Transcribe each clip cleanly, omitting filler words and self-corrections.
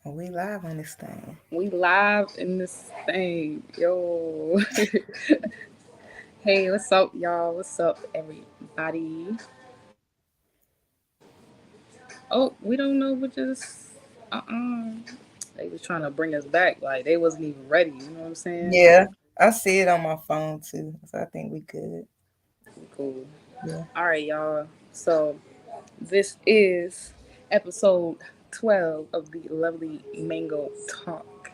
We live on this thing. We live in this thing. Yo. Hey, what's up, y'all? What's up, everybody? Oh, we don't know what just they was trying to bring us back. Like they wasn't even ready, you know what I'm saying? Yeah, I see it on my phone too, so I think we good. Cool. Yeah. All right, y'all. So this is episode 12 of the lovely Mango Talk.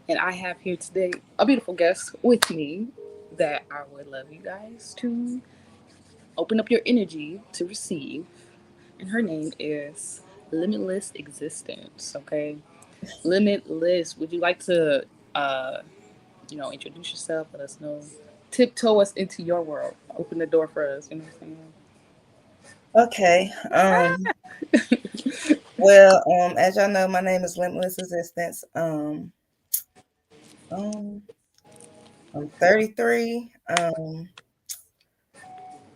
And I have here today a beautiful guest with me that I would love you guys to open up your energy to receive. And her name is Limitless Existence. Okay, Limitless. Would you like to, uh, introduce yourself? Let us know. Tiptoe us into your world. Open the door for us. You know what Okay. I'm saying? Well, as y'all know, my name is Limitless Existence. Um, I'm 33.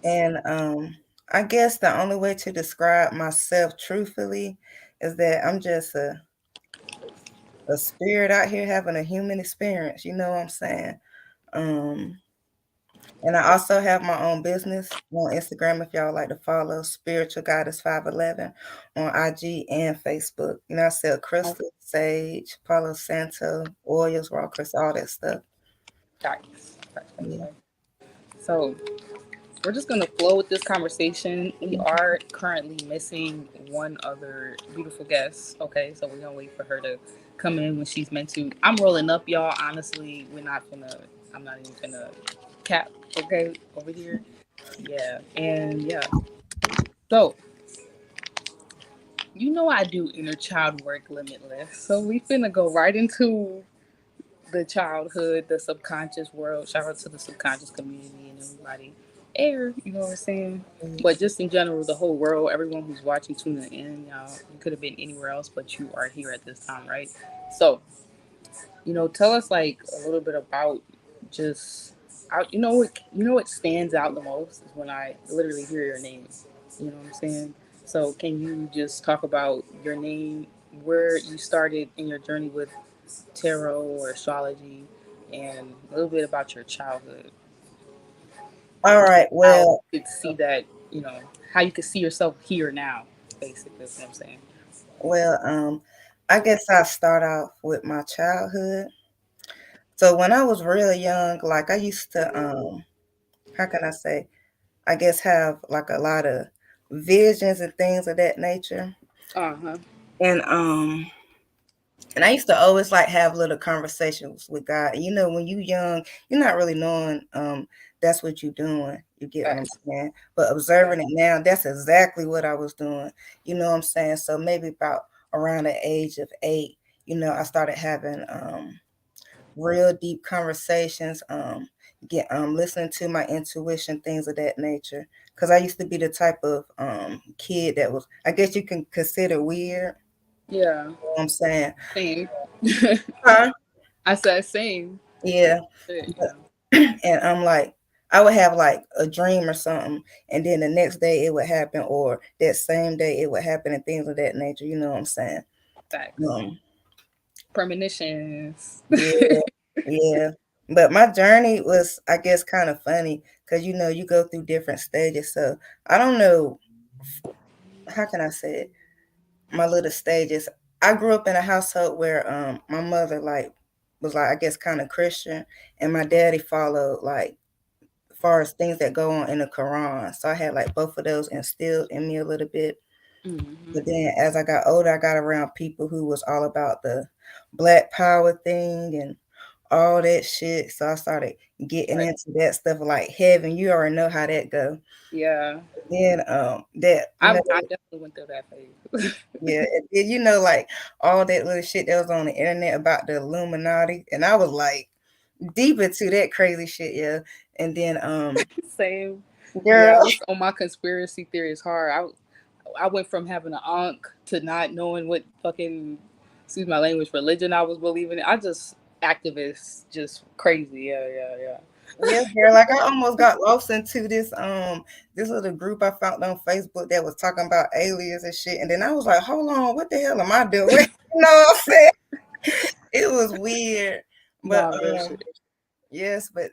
And I guess the only way to describe myself truthfully is that I'm just a spirit out here having a human experience. You know what I'm saying? Um, And I also have my own business on Instagram if y'all like to follow Spiritual Goddess 511 on IG and Facebook. You know, I sell crystal, sage, Palo Santo, oils, raw crystal, all that stuff. Facts. Yeah. So we're just gonna flow with this conversation. We are currently missing one other beautiful guest. Okay, so we're gonna wait for her to come in when she's meant to. I'm rolling up, y'all. Honestly, we're not gonna. I'm not even gonna cap. Okay, over here. Yeah, and yeah. So I do inner child work, Limitless. So we finna go right into the childhood, the subconscious world. Shout out to the subconscious community and everybody air, you know what I'm saying? But just in general, the whole world, everyone who's watching, tuning in, y'all, you could have been anywhere else, but you are here at this time, right? So, tell us like a little bit about just, what stands out the most is when I literally hear your name. You know what I'm saying? So, can you just talk about your name, where you started in your journey with tarot or astrology, and a little bit about your childhood. All right. How Well, you could see that, how you could see yourself here now, basically, that's what I'm saying. well, I guess I'll start off with my childhood. So when I was really young, like I used to, how can I say? I guess have like a lot of visions and things of that nature. Uh huh. And And I used to always like have little conversations with God. You know, when you young, you're not really knowing that's what you're doing. You get what I'm Facts. saying? But observing it now, that's exactly what I was doing. You know what I'm saying? So maybe about around the age of 8, I started having real deep conversations, get listening to my intuition, things of that nature. Cause I used to be the type of kid that was, I guess you can consider weird. Yeah. You know what I'm saying? Same. Huh? I said same. Yeah. Shit, But and I'm like, I would have like a dream or something, and then the next day it would happen, or that same day it would happen, and things of that nature. You know what I'm saying? Facts. Um, Premonitions. yeah, yeah. But my journey was, I guess, kind of funny because you go through different stages. So I don't know, how can I say it? My little stages. I grew up in a household where my mother was like, I guess, kind of Christian, and my daddy followed like far as things that go on in the Quran. So I had like both of those instilled in me a little bit. Hmm. But then as I got older, I got around people who was all about the Black Power thing and all that shit. So I started getting Right. into that stuff like heaven. You already know how that go. Yeah. Then that I definitely went through that phase. yeah, like all that little shit that was on the internet about the Illuminati, and I was like deep into that crazy shit, yeah. And then Same. Yeah, girl, I was on my conspiracy theories hard. I went from having an ankh to not knowing what fucking, excuse my language, religion I was believing in. I just activists, just crazy. Yeah, yeah, yeah. yeah, girl, like I almost got lost into this little group I found on Facebook that was talking about aliens and shit. And then I was like, hold on, what the hell am I doing? You know what I'm saying? It was weird, but Nah, real shit. yes, but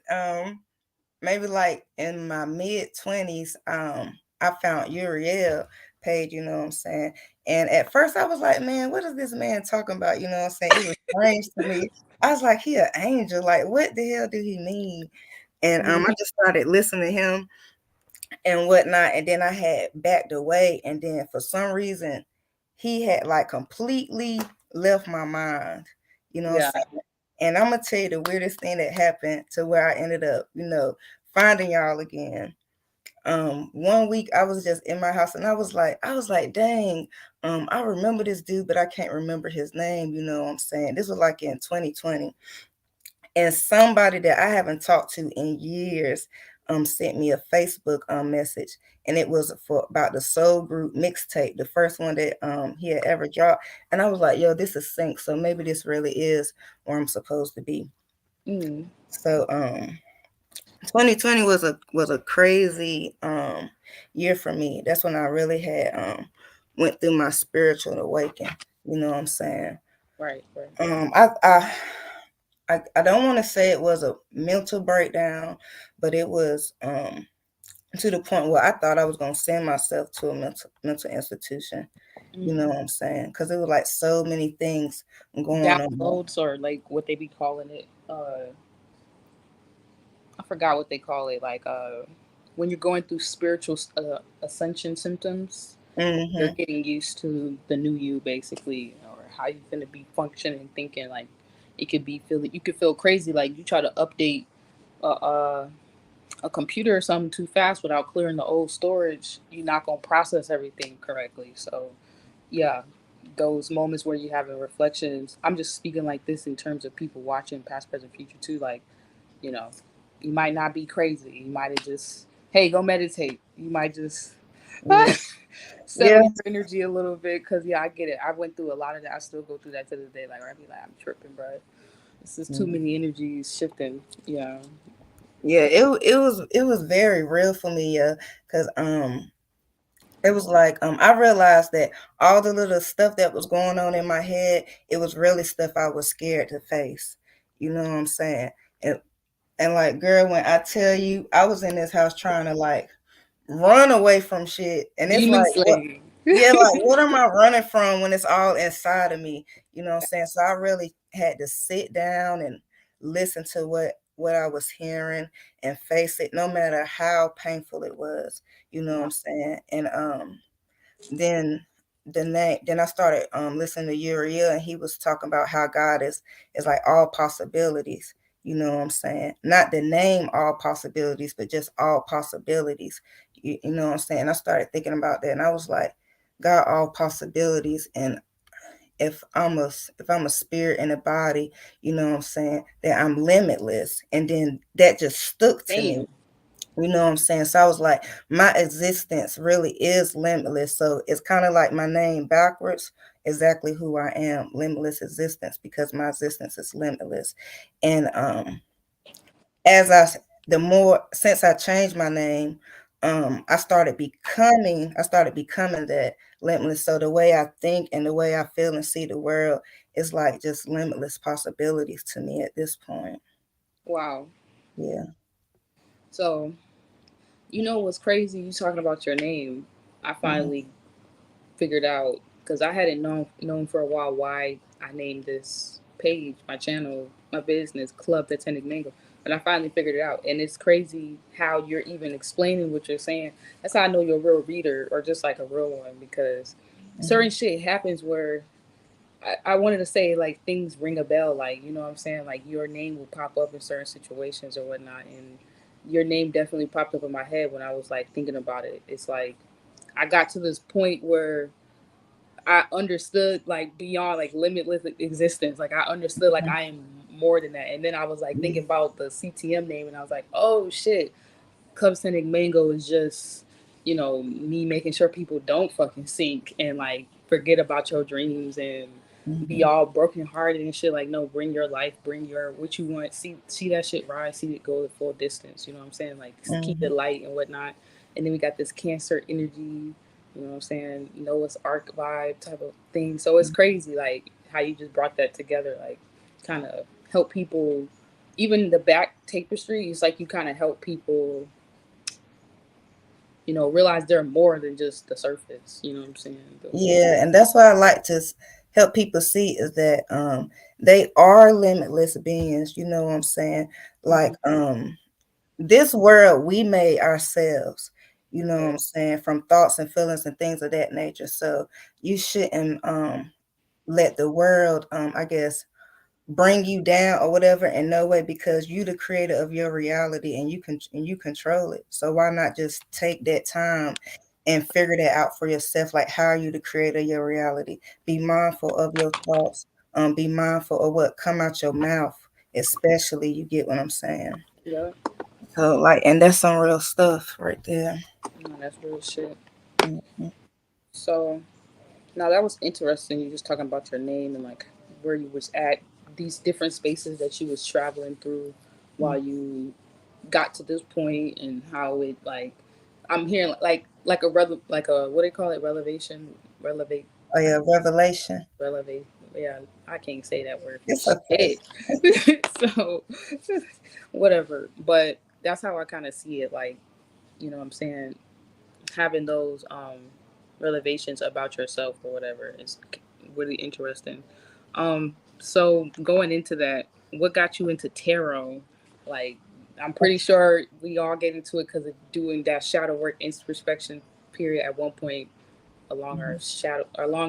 maybe like in my mid 20s, I found Uriel page, you know what I'm saying? And at first I was like, man, what is this man talking about? You know what I'm saying? It was strange to me. I was like, he an angel. Like, what the hell do he mean? And I Mhm. just started listening to him and whatnot. And then I had backed away. And then for some reason, he had like completely left my mind. You know what Yeah. I'm saying? And I'm gonna tell you the weirdest thing that happened to where I ended up, finding y'all again. One week I was just in my house and I was like, dang, I remember this dude, but I can't remember his name, you know what I'm saying? This was like in 2020. And somebody that I haven't talked to in years sent me a Facebook message, and it was for about the Soul Group mixtape, the first one that he had ever dropped. And I was like, yo, this is sync, so maybe this really is where I'm supposed to be. Mm. So 2020 was a crazy year for me. That's when I really had went through my spiritual awakening. You know what I'm saying? Right. Right. Um, I I I don't want to say it was a mental breakdown, but it was to the point where I thought I was gonna send myself to a mental institution. You know Hmm. what I'm saying? Because it was like so many things going on. Downloads or like what they be calling it. I forgot what they call it. Like when you're going through spiritual ascension symptoms, you're Hmm. getting used to the new you, basically, or how you're gonna be functioning, thinking. Like it could be feeling. You could feel crazy. Like you try to update a, a computer or something too fast without clearing the old storage. You're not gonna process everything correctly. So yeah, those moments where you having reflections. I'm just speaking like this in terms of people watching past, present, future too. Like, you know, you might not be crazy. You might have just, hey, go meditate. You might just Yeah, settle yeah, your energy a little bit. Cause yeah, I get it. I went through a lot of that. I still go through that to this day. Like, I be like, I'm tripping, bro. This is too mm, many energies shifting. Yeah. yeah. It was very real for me, yeah. Cause it was like I realized that all the little stuff that was going on in my head, it was really stuff I was scared to face. You know what I'm saying? And and like, girl, when I tell you, I was in this house trying to like run away from shit, and it's Demon like, what? slaying. Yeah, like what am I running from when it's all inside of me? You know what I'm saying? So I really had to sit down and listen to what I was hearing and face it, no matter how painful it was. You know what Wow. I'm saying? And then then I started listening to Uriel, and he was talking about how God is like all possibilities. You know what I'm saying? Not the name all possibilities, but just all possibilities. You know what I'm saying? I started thinking about that, and I was like, God, all possibilities. And if I'm a spirit in a body, you know what I'm saying, that I'm limitless. And then that just stuck to me. Damn. You know what I'm saying? So I was like, my existence really is limitless. So it's kind of like my name backwards, exactly who I am, limitless existence, because my existence is limitless. And as the more since I changed my name, I started becoming that limitless. So the way I think and the way I feel and see the world is like just limitless possibilities to me at this point. Wow. Yeah. So, you know what's crazy? You talking about your name. I Hmm. finally figured out because I hadn't known for a while why I named this page, my channel, my business, Club Titanic Mango. But I finally figured it out, and it's crazy how you're even explaining what you're saying. That's how I know you're a real reader or just like a real one because certain Hmm. shit happens where I wanted to say like things ring a bell, like you know what I'm saying, like your name will pop up in certain situations or whatnot, and your name definitely popped up in my head when I was like thinking about it. It's like I got to this point where I understood like beyond like limitless existence. Like I understood like I am more than that. And then I was like thinking about the CTM name and I was like, oh shit, Club Cynic Mango is just, you know, me making sure people don't fucking sink and like forget about your dreams and be Hmm. all broken hearted and shit. Like, no, bring your life, bring your what you want. See that shit rise, see it go the full distance. You know what I'm saying? Like keep Hmm. it light and whatnot. And then we got this Cancer energy, you know what I'm saying? Noah's Ark vibe type of thing. So it's crazy, like how you just brought that together. Like kind of help people. Even the back tapestry, it's like you kind of help people, realize they're more than just the surface. You know what I'm saying? Yeah, and that's what I like to help people see is that they are limitless beings, you know what I'm saying? Like Mhm. this world we made ourselves, you know what Yeah. I'm saying, from thoughts and feelings and things of that nature. So you shouldn't let the world I guess bring you down or whatever in no way, because you the creator of your reality and you control it. So why not just take that time and figure that out for yourself? Like, how are you the creator of your reality? Be mindful of your thoughts. Be mindful of what come out your mouth, especially. You get what I'm saying? Yeah. So like, and that's some real stuff right there. No, that's real shit. Mhm. So now that was interesting. You just talking about your name and like where you was at, these different spaces that you was traveling through while you got to this point, and how it like I'm hearing like like a what do they call it, relevate Oh yeah, revelation. relevate yeah, I can't say that word for It's okay. shit. So whatever, but that's how I kind of see it, like, what I'm saying, having those revelations about yourself or whatever is really interesting. So going into that, what got you into tarot? Like, I'm pretty sure we all get into it because of doing that shadow work introspection period at one point along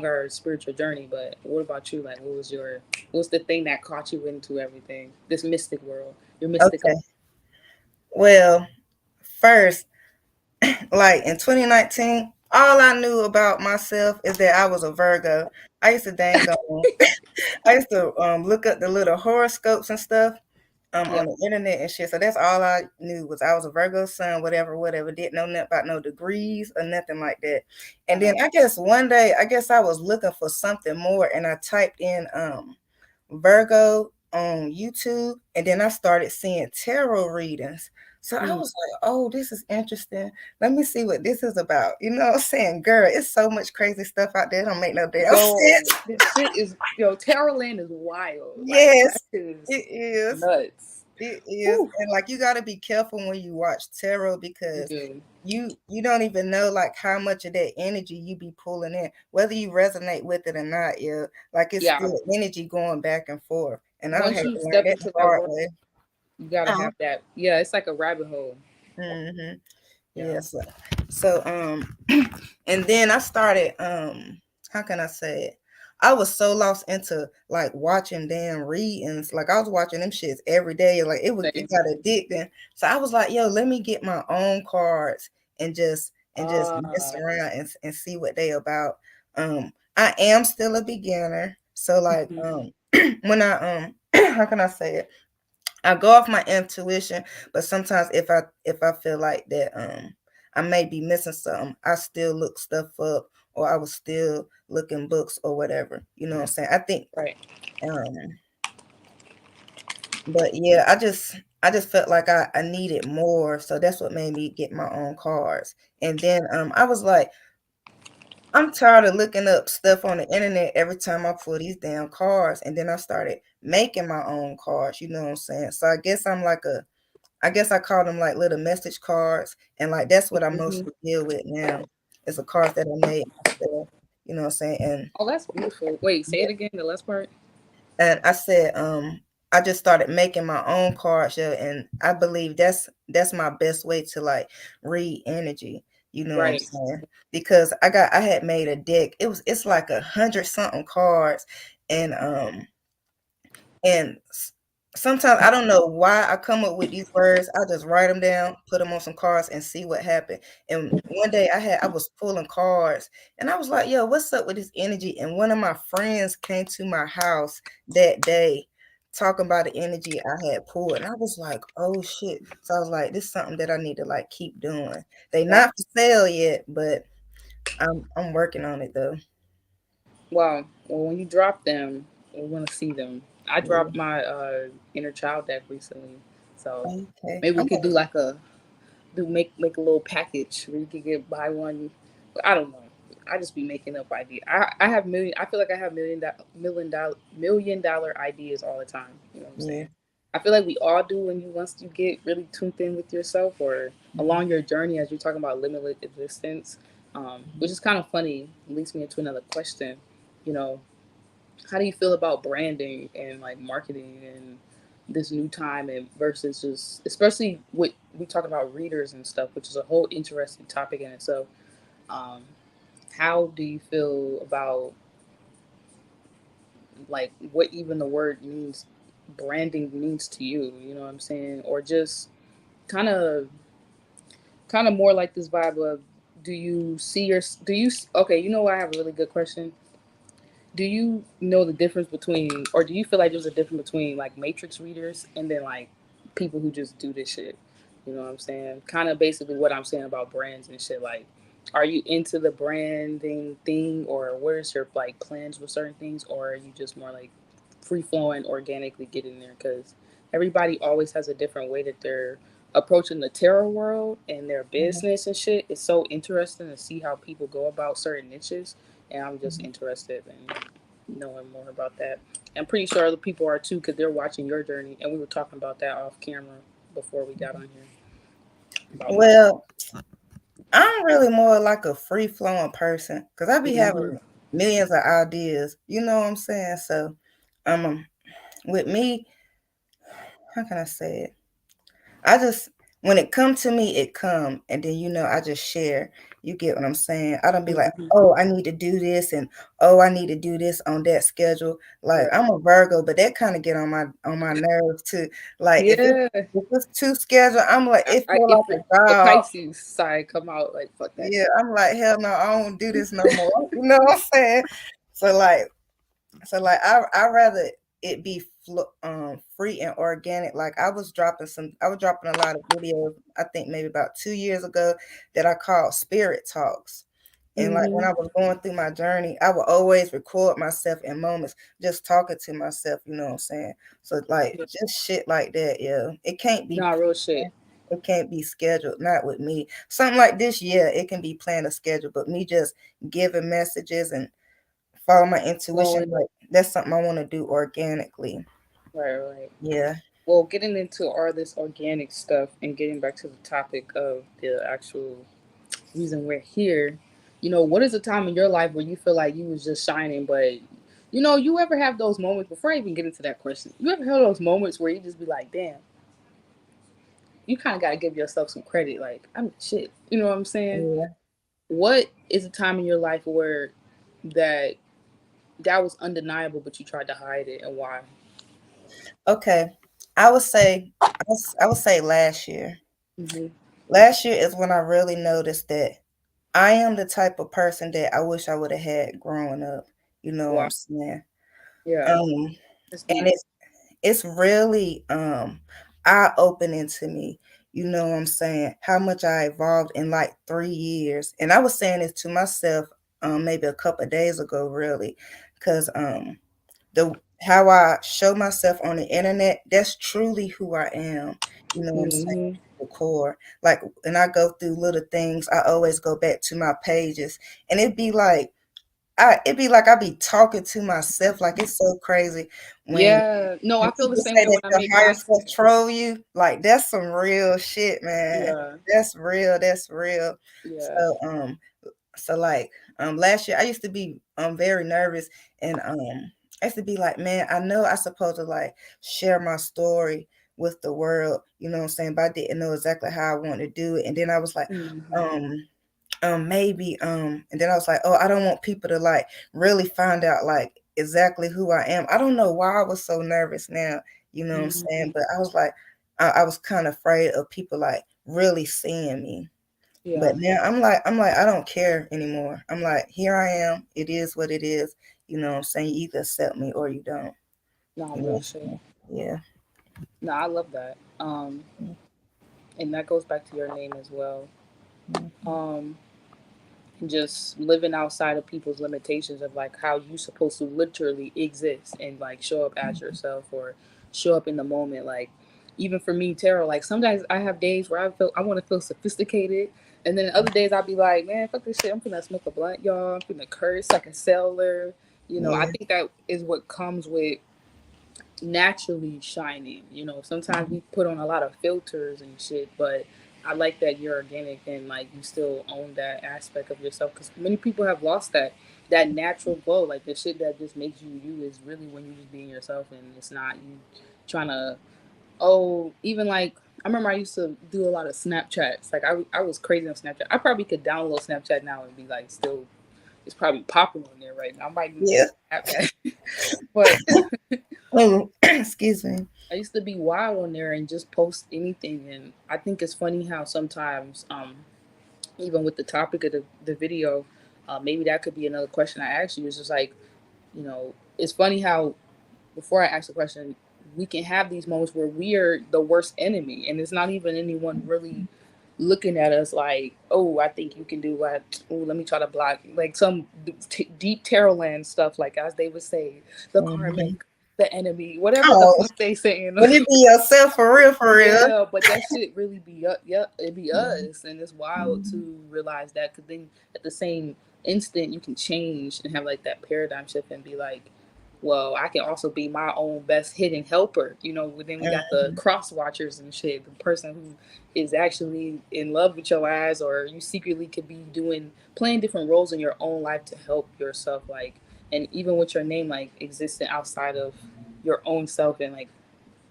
our spiritual journey. But what about you? Like, what's the thing that caught you into everything? This mystic world, your mystic. Okay. Well, first, like in 2019, all I knew about myself is that I was a Virgo. I used to dang on. I used to look up the little horoscopes and stuff Yeah. on the internet and shit. So that's all I knew was I was a Virgo sun, whatever, whatever. Didn't know nothing about no degrees or nothing like that. And then Uh-huh. I guess one day, I guess I was looking for something more, and I typed in Virgo on YouTube, and then I started seeing tarot readings. So I Mm. was like, oh, this is interesting. Let me see what this is about. You know what I'm saying? Girl, it's so much crazy stuff out there. It don't make no damn Yo, sense. this shit is Terror Land is wild. Like, that Yes, is it is. nuts. It is. Whew. And like you gotta be careful when you watch tarot, You because do. you don't even know like how much of that energy you be pulling in, whether you resonate with it or not. Yeah, like it's Yeah. still energy going back and forth. And I Once had you to learn step that the into that hard world, way. you gotta Uh-huh. have that. Yeah, it's like a rabbit hole. Mm-hmm. Yeah. Yes. So and then I started how can I say it? I was so lost into like watching damn readings. Like I was watching them shits every day. Like it Same. got addicting. So I was like, yo, let me get my own cards and just mess Uh, around and see what they about. I am still a beginner. So like mhm. when I how can I say it? I go off my intuition, but sometimes if I feel like that I may be missing something, I still look stuff up, or I was still looking books or whatever. You know what I'm saying? I think Right. um but yeah, I just felt like I needed more. So that's what made me get my own cards. And then I was like, I'm tired of looking up stuff on the internet every time I pull these damn cards. And then I started making my own cards, you know what I'm saying? So I guess I call them like little message cards, and like that's what I Hmm. mostly deal with now. It's the cards that I made myself, you know what I'm saying? Oh, that's beautiful. Wait, say Yeah, it again. The last part. and I said, I just started making my own cards, yeah, and I believe that's my best way to like read energy, you know what I'm Right. saying? Because I had made a deck. It's like 100 something cards, and sometimes I don't know why I come up with these words. I just write them down, put them on some cards, and see what happened. And one day I was pulling cards, and I was like, "Yo, what's up with this energy?" And one of my friends came to my house that day, talking about the energy I had pulled, and I was like, "Oh shit!" So I was like, "This is something that I need to like keep doing." They Wow. not for sale yet, but I'm working on it though. Wow. Well, when you drop them, we want to see them. I Yeah. dropped my inner child deck recently, so Okay. maybe we I'm could do like a do make a little package where you could get buy one. I don't know. I just be making up ideas. I have million. I feel like I have million dollar ideas all the time. You know what I'm Yeah. saying? I feel like we all do when you once you get really tuned in with yourself or Mhm. along your journey as you're talking about limitless existence, which is kind of funny. Leads me into another question. You know, how do you feel about branding and like marketing and this new time and versus just especially with we talking about readers and stuff, which is a whole interesting topic in itself. Um, how do you feel about like what even the word means branding means to you, you know what I'm saying? Or just kind of kind of more like this vibe of do you see your do you okay, you know what, I have a really good question. Do you know the difference between, or do you feel like there's a difference between like matrix readers and then like people who just do this shit? You know what I'm saying? Kind of basically what I'm saying about brands and shit. Like, are you into the branding thing, or where's your like plans with certain things, or are you just more like free flowing, organically getting there? Because everybody always has a different way that they're approaching the tarot world and their Mhm. business and shit. It's so interesting to see how people go about certain niches, and I'm just Mhm. interested in knowing more about that. I'm pretty sure other people are too because they're watching your journey, and we were talking about that off camera before we got on here about my. Well, I'm really more like a free flowing person because I be Mm-hmm. having millions of ideas. You know what I'm saying? So, um, with me, how can I say it? I just when it come to me, it come, and then I just share. You get what I'm saying? I don't be like, Mm-hmm. oh, I need to do this, and oh, I need to do this on that schedule. Like Right. I'm a Virgo, but that kind of get on my nerves too. Like Yeah. if it's too scheduled, I'm like it feel If like a the job. Pisces side come out, like fuck that Yeah, shit. I'm like hell no, I don't do this no more. You know what I'm saying? So like I rather it be free and organic. Like I was dropping a lot of videos. I think maybe about 2 years ago that I called Spirit Talks. And like when Mm-hmm. I was going through my journey, I would always record myself in moments, just talking to myself. You know what I'm saying? So like Yeah. just shit like that. Yeah, it can't be. Nah, real shit. It can't be scheduled. Not with me. Something like this, yeah, it can be planned or scheduled. But me just giving messages and follow my intuition. Flowing. Like that's something I want to do organically. Right, right. Yeah. Well, getting into all this organic stuff and getting back to the topic of the actual reason we're here, what is a time in your life where you feel like you was just shining, but you ever have those moments before I even get into that question, you ever have those moments where you just be like, damn, you kind of got to give yourself some credit. Like, I'm shit. You know what I'm saying? Yeah. What is a time in your life where that that was undeniable, but you tried to hide it, and why? Okay. I would say I would say last year. Hmm. Last year is when I really noticed that I am the type of person that I wish I would have had growing up. You know what Wow. I'm saying? Yeah. Um, That's and deep. it's really eye opening to me. You know what I'm saying? How much I evolved in like 3 years. And I was saying this to myself maybe a couple of days ago, really, because the how I show myself on the internet, that's truly who I am. You know what I'm saying? Hmm. The core. Like when I go through little things, I always go back to my pages. And it'd be like I be talking to myself. Like it's so crazy when Yeah. No, I feel the people same say way that when I your make higher content. self troll you. Like that's some real shit, man. Yeah. That's real. That's real. Yeah. So like last year I used to be very nervous and I used to be like, man, I know I supposed to like share my story with the world, you know what I'm saying? But I didn't know exactly how I wanted to do it. And then I was like, Hmm. um maybe and then I was like, oh, I don't want people to like really find out like exactly who I am. I don't know why I was so nervous now, you know what I'm saying? Hmm. But I was like I was kind of afraid of people like really seeing me. But Yeah. now I'm like, I don't care anymore. I'm like, here I am. It is what it is. You know what I'm saying? You either accept me or you don't. Nah, You know what real I'm shit. saying? Yeah. Nah, I love that. And that goes back to your name as well. Mhm. Um, just living outside of people's limitations of like how you supposed to literally exist and like show up as yourself or show up in the moment. Like, even for me, tarot, like sometimes I have days where I want to feel sophisticated, and then other days I'll be like, man, fuck this shit. I'm gonna smoke a blunt, y'all. I'm gonna curse like a sailor. You know, I Yeah. think that is what comes with naturally shining. You know, sometimes we put on a lot of filters and shit, but I like that you're organic and like you still own that aspect of yourself because many people have lost that natural glow. Like the shit that just makes you you is really when you just being yourself and it's not you trying to even like I remember I used to do a lot of Snapchats. Like I was crazy on Snapchat. I probably could download Snapchat now and be like still it's probably popular on there right now. I might need to Yeah. take Snapchat. But Oh, excuse me. I used to be wild on there and just post anything. And I think it's funny how sometimes, even with the topic of the video, maybe that could be another question I ask you. Is just like, you know, it's funny how before I ask the question, we can have these moments where we are the worst enemy, and it's not even anyone really looking at us like, oh, I think you can do what? Oh, let me try to block like some deep tarot land stuff, like as they would say, the Hmm. karmic, the enemy, whatever the Oh, fuck they saying. when it be yourself for real, for real. Yeah, but that shit really be yeah, it be Mhm. us, and it's wild to realize that because then at the same instant you can change and have like that paradigm shift and be like, well, I can also be my own best hidden helper. You know, then we got the cross watchers and shit, the person who is actually in love with your ass, or you secretly could be doing playing different roles in your own life to help yourself, like, and even with your name like existing outside of your own self and like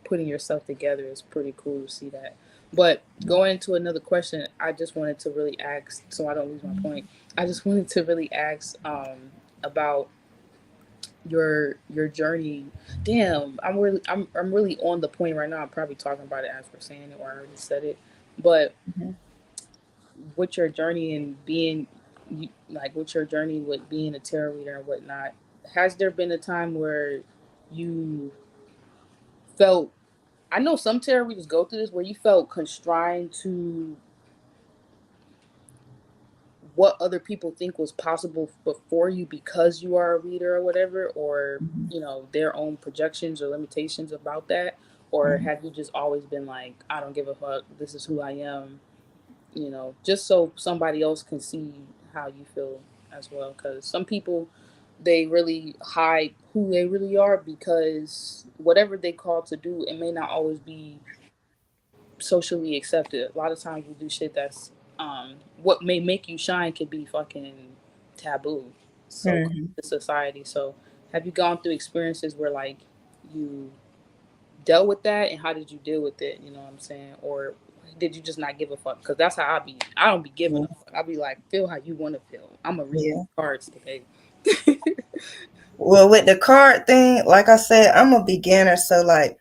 putting yourself together is pretty cool to see that. But going to another question, I just wanted to really ask, so I don't lose my point. I just wanted to really ask about your journey. Damn, I'm really on the point right now. I'm probably talking about it as we're saying it, or I already said it. But Mhm. with your journey and being, like, with your journey with being a tarot reader and whatnot, has there been a time where you felt I know some tarot readers go through this where you felt constrained to what other people think was possible before you because you are a reader or whatever, or Mhm. their own projections or limitations about that, or Mhm. have you just always been like, I don't give a fuck, this is who I am, just so somebody else can see how you feel as well? Because some people, they really hide who they really are because whatever they call to do, it may not always be socially accepted. A lot of times we do shit that's what may make you shine could be fucking taboo. So Mhm. to society. So have you gone through experiences where like you dealt with that and how did you deal with it? You know what I'm saying? Or did you just not give a fuck? Because that's how I be. I don't be giving a Yeah. fuck. I be like, feel how you want to feel. I'm gonna read Yeah. these cards today. Well, with the card thing, like I said, I'm a beginner, so like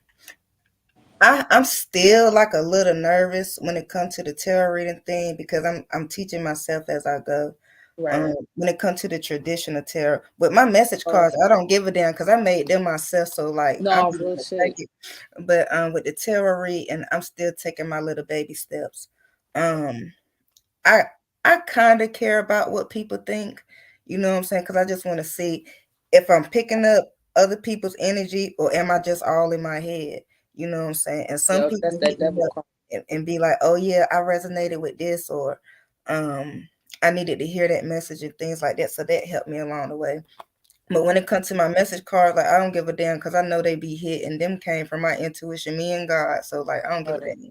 I'm still like a little nervous when it comes to the tarot reading thing because I'm teaching myself as I go. Right. When it comes to the traditional tarot, with my message Oh cards, I don't give a damn because I made them myself. So like I'm no, just real gonna take shit. it. But with the tarot read, and I'm still taking my little baby steps. Um, I I kind of care about what people think. You know what I'm saying? Because I just want to see if I'm picking up other people's energy or am I just all in my head. You know what I'm saying? And some Yep, people that's hit that me devil up card. and be like, "Oh yeah, I resonated with this," or um, "I needed to hear that message," and things like that. So that helped me along the way. But when it comes to my message cards, like I don't give a damn because I know they be hit, and them came from my intuition, me and God. So like I don't give a Oh, damn.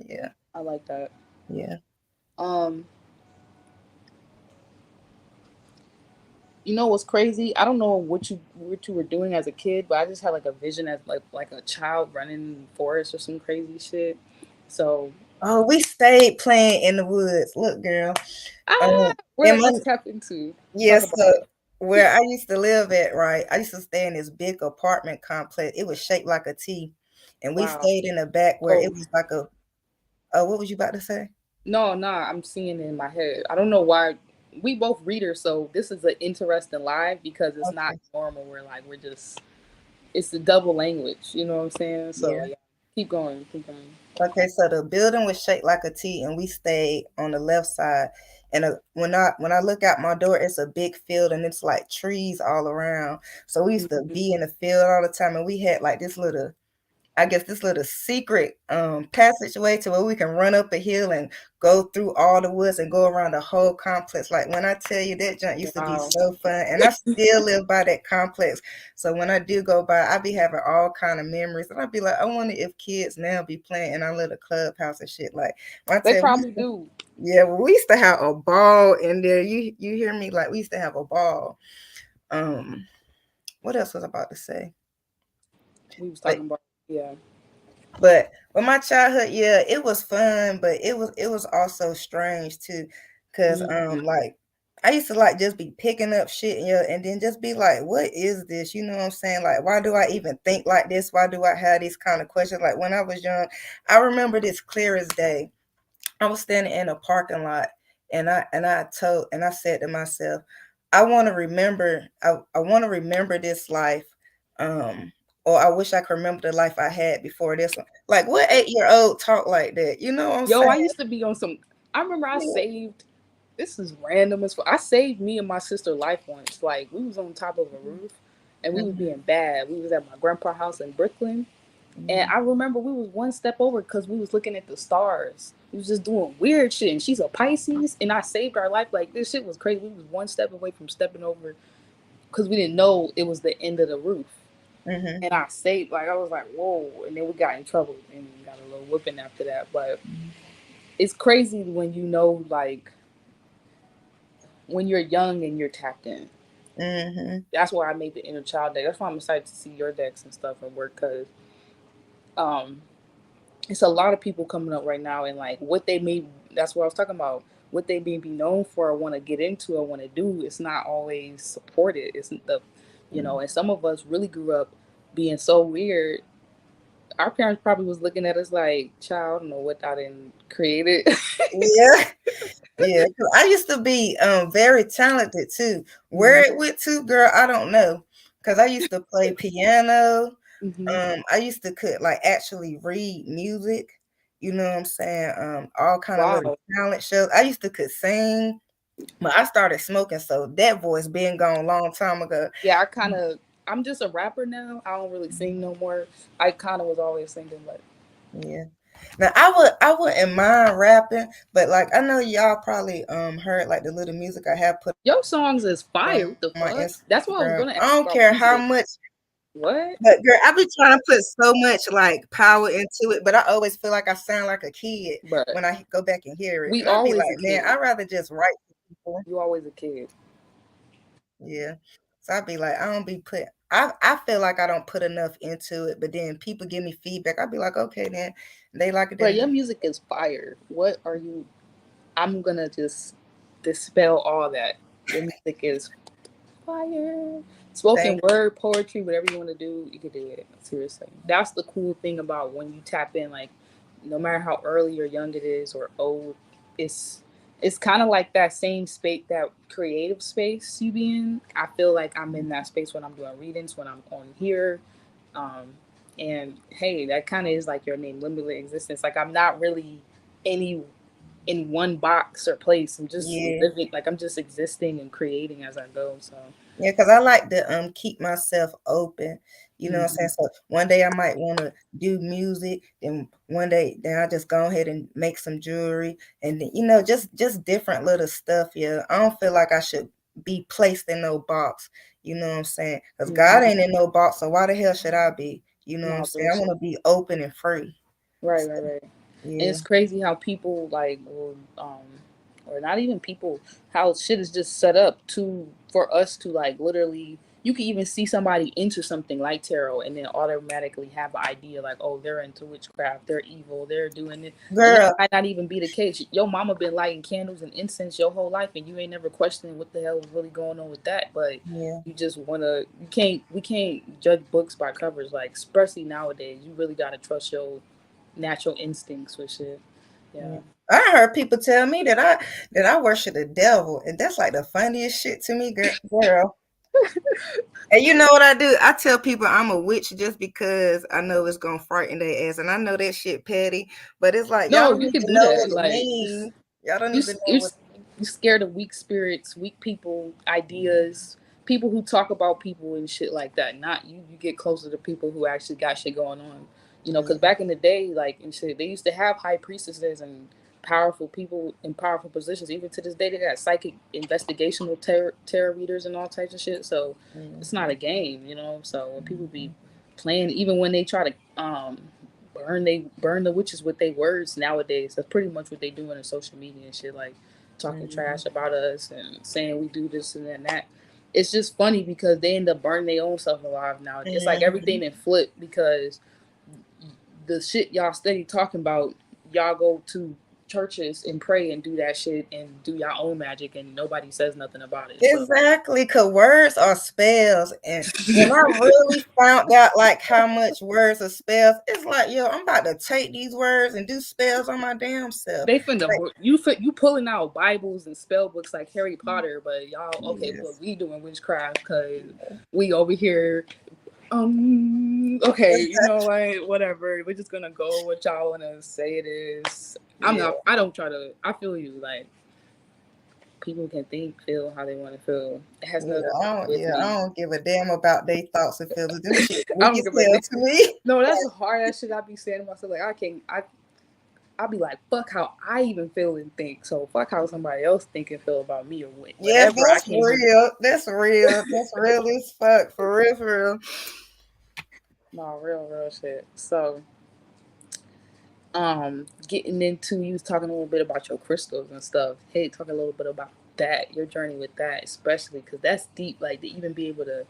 Yeah, I like that. yeah. Um, You know what's crazy? I don't know what you were doing as a kid, but I just had like a vision as like a child running in the forest or some crazy shit. So Oh, we stayed playing in the woods. Look, girl. Um, where and did my this happen to? Talk yes, about so it. where I used to live at, right? I used to stay in this big apartment complex. It was shaped like a T, and we Wow. stayed in the back where it Cold. was like a. Oh, what was you about to say? No, no, I'm seeing it in my head. I don't know why. We both readers, so this is an interesting live because it's not Okay, normal. We're like we're just it's a double language. You know what I'm saying? So yeah. yeah, keep going, keep going. Okay, so the building was shaped like a T, and we stayed on the left side. And when I look out my door, it's a big field, and it's like trees all around. So we used to Mhm. be in the field all the time, and we had like this little I guess this little secret passageway to where we can run up a hill and go through all the woods and go around the whole complex. Like when I tell you that junk used to be Wow. so fun, and I still live by that complex. So when I do go by, I be having all kind of memories, and I be like, I wonder if kids now be playing in our little clubhouse and shit. Like when I They tell you, probably do. yeah, well, we used to have a ball in there. You hear me? Like we used to have a ball. Um, what else was I about to say? We was But talking about, yeah. But with my childhood, yeah, it was fun, but it was also strange too, cause Mhm. like I used to like just be picking up shit, yeah, and then just be like, what is this? You know what I'm saying? Like, why do I even think like this? Why do I have these kind of questions? Like when I was young, I remember this clear as day. I was standing in a parking lot, and I said to myself, I want to remember this life, um, or I wish I could remember the life I had before this one. Like what 8-year-old talk like that? You know what I'm Yo, saying? I used to be on some. I remember I Yeah. saved. This is random as fuck. I saved me and my sister life once. Like we was on top of a roof, and we was Mhm, being bad. We was at my grandpa's house in Brooklyn, and mhm, I remember we was one step over because we was looking at the stars. We was just doing weird shit, and she's a Pisces, and I saved our life. Like this shit was crazy. We was one step away from stepping over because we didn't know it was the end of the roof. mhm, And I saved, like I was like, whoa, and then we got in trouble and got a little whipping after that. But it's crazy when you know, like when you're young and you're tapped in. mhm, That's why I made the inner child deck. That's why I'm excited to see your decks and stuff at work because um, it's a lot of people coming up right now and like what they may. That's what I was talking about. What they may be known for, or want to get into, or want to do. It's not always supported. It's the, you know, mhm. and some of us really grew up being so weird. Our parents probably was looking at us like, "Child, I don't know what I didn't created." Yeah. Yeah, 'cause I used to be very talented too. Where Mhm. it went to, girl, I don't know. Cause I used to play piano. Mhm. I used to could like actually read music. You know what I'm saying? All kind of little Wow. talent shows. I used to could sing, but I started smoking, so that voice been gone a long time ago. Yeah, I kind of. I'm just a rapper now. I don't really sing no more. I kind of was always singing, but Yeah. Now I wouldn't mind rapping, but like I know y'all probably heard like the little music I have put your songs is on my fire. What the fuck? Instagram. That's what I I was don't gonna ask care about how much. music. What? But girl, I be trying to put so much like power into it, but I always feel like I sound like a kid But when I go back and hear it. we And I be always a like, man, kid. I'd rather just write for people. You always a kid. Yeah. So I'd be like, I don't be put I feel like I don't put enough into it, but then people give me feedback. I'd be like, okay then. They like it But your then. music is fire. What are you? I'm gonna just dispel all that. Your music is fire. Thank Spoken word, poetry, whatever you want to do, you can do it. Seriously. That's the cool thing about when you tap in, like, no matter how early or young it is or old, it's it's kind of like that same space, that creative space you be in. I feel like I'm in that space when I'm doing readings, when I'm on here. Um, and hey, that kind of is like your name, limited existence. Like I'm not really any in one box or place. I'm just you. living, like I'm just existing and creating as I go. So Yeah, cause I like to keep myself open. You know what I'm mhm. saying? So one day I might want to do music, then one day then I just go ahead and make some jewelry, and then, just different little stuff. Yeah, I don't feel like I should be placed in no box. You know what I'm saying? Cause God Mhm. ain't in no box, so why the hell should I be? You know what I'm No saying? I want bullshit. to be open and free. Right, So, right, right. And yeah, it's crazy how people like, or not even people, how shit is just set up to for us to like literally. You can even see somebody into something like tarot, and then automatically have an idea like, oh, they're into witchcraft, they're evil, they're doing it, and that girl. might not even be the case. Your mama been lighting candles and incense your whole life, and you ain't never questioning what the hell is really going on with that. But Yeah. you just wanna, you can't, we can't judge books by covers. Like especially nowadays, you really gotta trust your natural instincts with shit. Yeah. Yeah. I heard people tell me that I worship the devil, and that's like the funniest shit to me, girl. And you know what I do? I tell people I'm a witch just because I know it's gonna frighten their ass, and I know that shit petty, but it's like y'all No, don't you need can to do know that. what it Like means. Y'all don't you, need to know you're what. you scared of weak spirits, weak people, ideas, people who talk about people and shit like that. Not you. You get closer to people who actually got shit going on. You know, because back in the day, like and shit, they used to have high priestesses and powerful people in powerful positions. Even to this day, they got psychic investigational tarot readers and all types of shit. So it's not a Mhm. game, you know. So when people be Mhm. playing, even when they try to burn the witches with their words nowadays, that's pretty much what they doing in social media and shit, like talking Mhm. trash about us and saying we do this and then that. It's just funny because they end up burning their own self alive now. It's like everything Mhm. in flip because the shit y'all steady talking about, y'all go to churches and pray and do that shit and do your own magic and nobody says nothing about it. So Exactly, cause words are spells, and when I really found out like how much words are spells, it's like, yo, I'm about to take these words and do spells on my damn self. they finna Like, you pulling out Bibles and spell books like Harry Potter, but y'all okay? But yes, we doing witchcraft because we over here. Okay, you know what? Whatever. We're just gonna go what y'all wanna say it is. I'm yeah, not. I don't try to. I feel you. Like people can think, feel how they want to feel. It has nothing to do with I me. don't give a damn about their thoughts and feelings. Them shit I weak don't as give a hell damn. to me. No, that's the hard ass shit I be saying to myself. Like I can't. I'll be like, fuck how I even feel and think. So fuck how somebody else think and feel about me or Yeah, whatever. I that's can't do. real. That's real. That's real as fuck. For real, for real. No, real shit. So, getting into you was talking a little bit about your crystals and stuff. Hey, talk a little bit about that, your journey with that, especially because that's deep. Like to even be able to,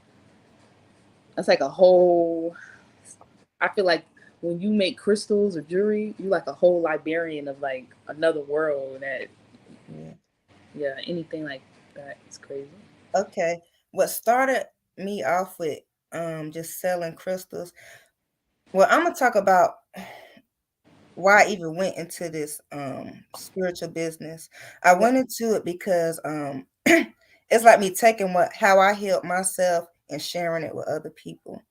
that's like a whole. I feel like when you make crystals or jewelry, you like a whole librarian of like another world. That Yeah. yeah, anything like that is crazy. Okay. What started me off with just selling crystals. Well, I'm gonna talk about why I even went into this spiritual business. I Yep. went into it because it's like me taking what how I healed myself and sharing it with other people.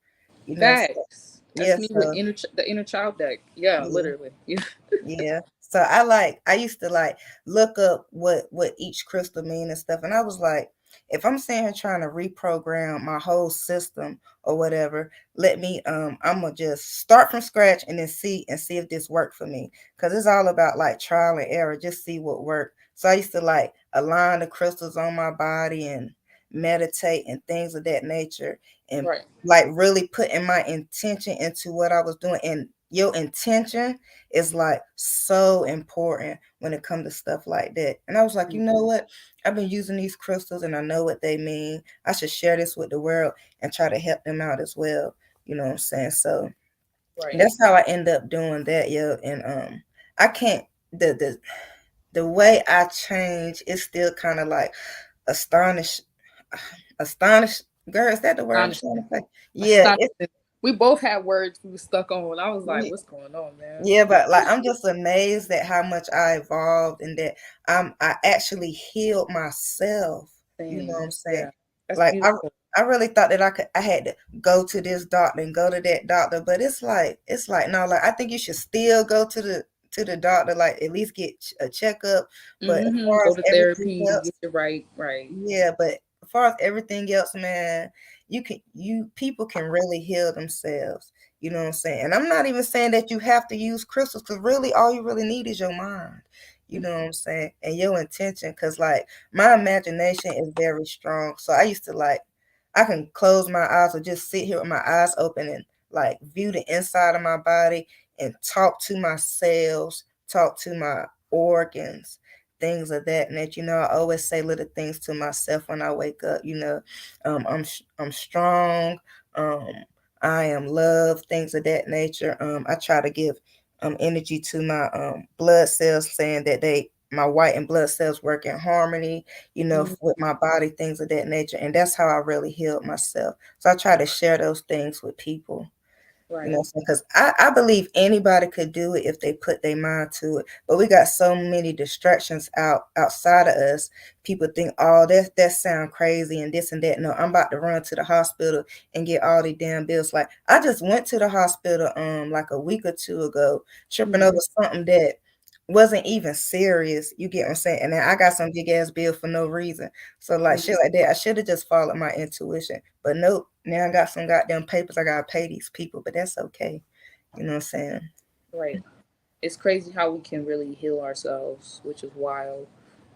You know, so, Facts. That's yeah, me with so the inner child deck. Yeah, yeah. literally. Yeah. Yeah. So I used to like look up what each crystal mean and stuff. And I was like, if I'm sitting here trying to reprogram my whole system or whatever, let me I'm gonna just start from scratch and then see if this worked for me. Cause it's all about like trial and error, just see what worked. So I used to like align the crystals on my body and meditate and things of that nature and Right. like really putting my intention into what I was doing. And your intention is like so important when it comes to stuff like that. And I was like, you know Mm-hmm. what? I've been using these crystals and I know what they mean. I should share this with the world and try to help them out as well. You know what I'm saying? So Right. that's how I end up doing that, yo. And I can't the way I change is still kind of like astonished astonished girl, is that the word I'm trying Astonishing. to say? Yeah, Astonishing. We both had words we were stuck on. I was like, it, what's going on, man? yeah, but like I'm just amazed at how much I evolved and that I actually healed myself. You know what Same. I'm saying? Yeah. That's Like beautiful. I really thought that I had to go to this doctor and go to that doctor, but it's like no, like I think you should still go to the doctor, like at least get a checkup. But as Mm-hmm. far Go as to everything therapy, else, get it right. Right. yeah, but as far as everything else, man, you people can really heal themselves. You know what I'm saying? And I'm not even saying that you have to use crystals, because really all you really need is your mind. You know what I'm saying? And your intention. Cause like my imagination is very strong. So I used to like I can close my eyes or just sit here with my eyes open and like view the inside of my body and talk to my cells, talk to my organs, things of that nature. You know, I always say little things to myself when I wake up. You know, I'm strong. Um, I am love. Things of that nature. I try to give energy to my blood cells, saying that my white and blood cells work in harmony. You know, Mm-hmm. with my body, things of that nature, and that's how I really healed myself. So I try to share those things with people. You Right. know, because I believe anybody could do it if they put their mind to it. But we got so many distractions outside of us. People think, oh, that sound crazy and this and that. No, I'm about to run to the hospital and get all the damn bills. Like I just went to the hospital like a week or two ago, tripping Mm-hmm. over something that wasn't even serious. You get what I'm saying? And then I got some big ass bill for no reason. So like Mm-hmm. shit like that, I should have just followed my intuition. But nope, now I got some goddamn papers I gotta pay these people, but that's okay. You know what I'm saying? Right. It's crazy how we can really heal ourselves, which is wild.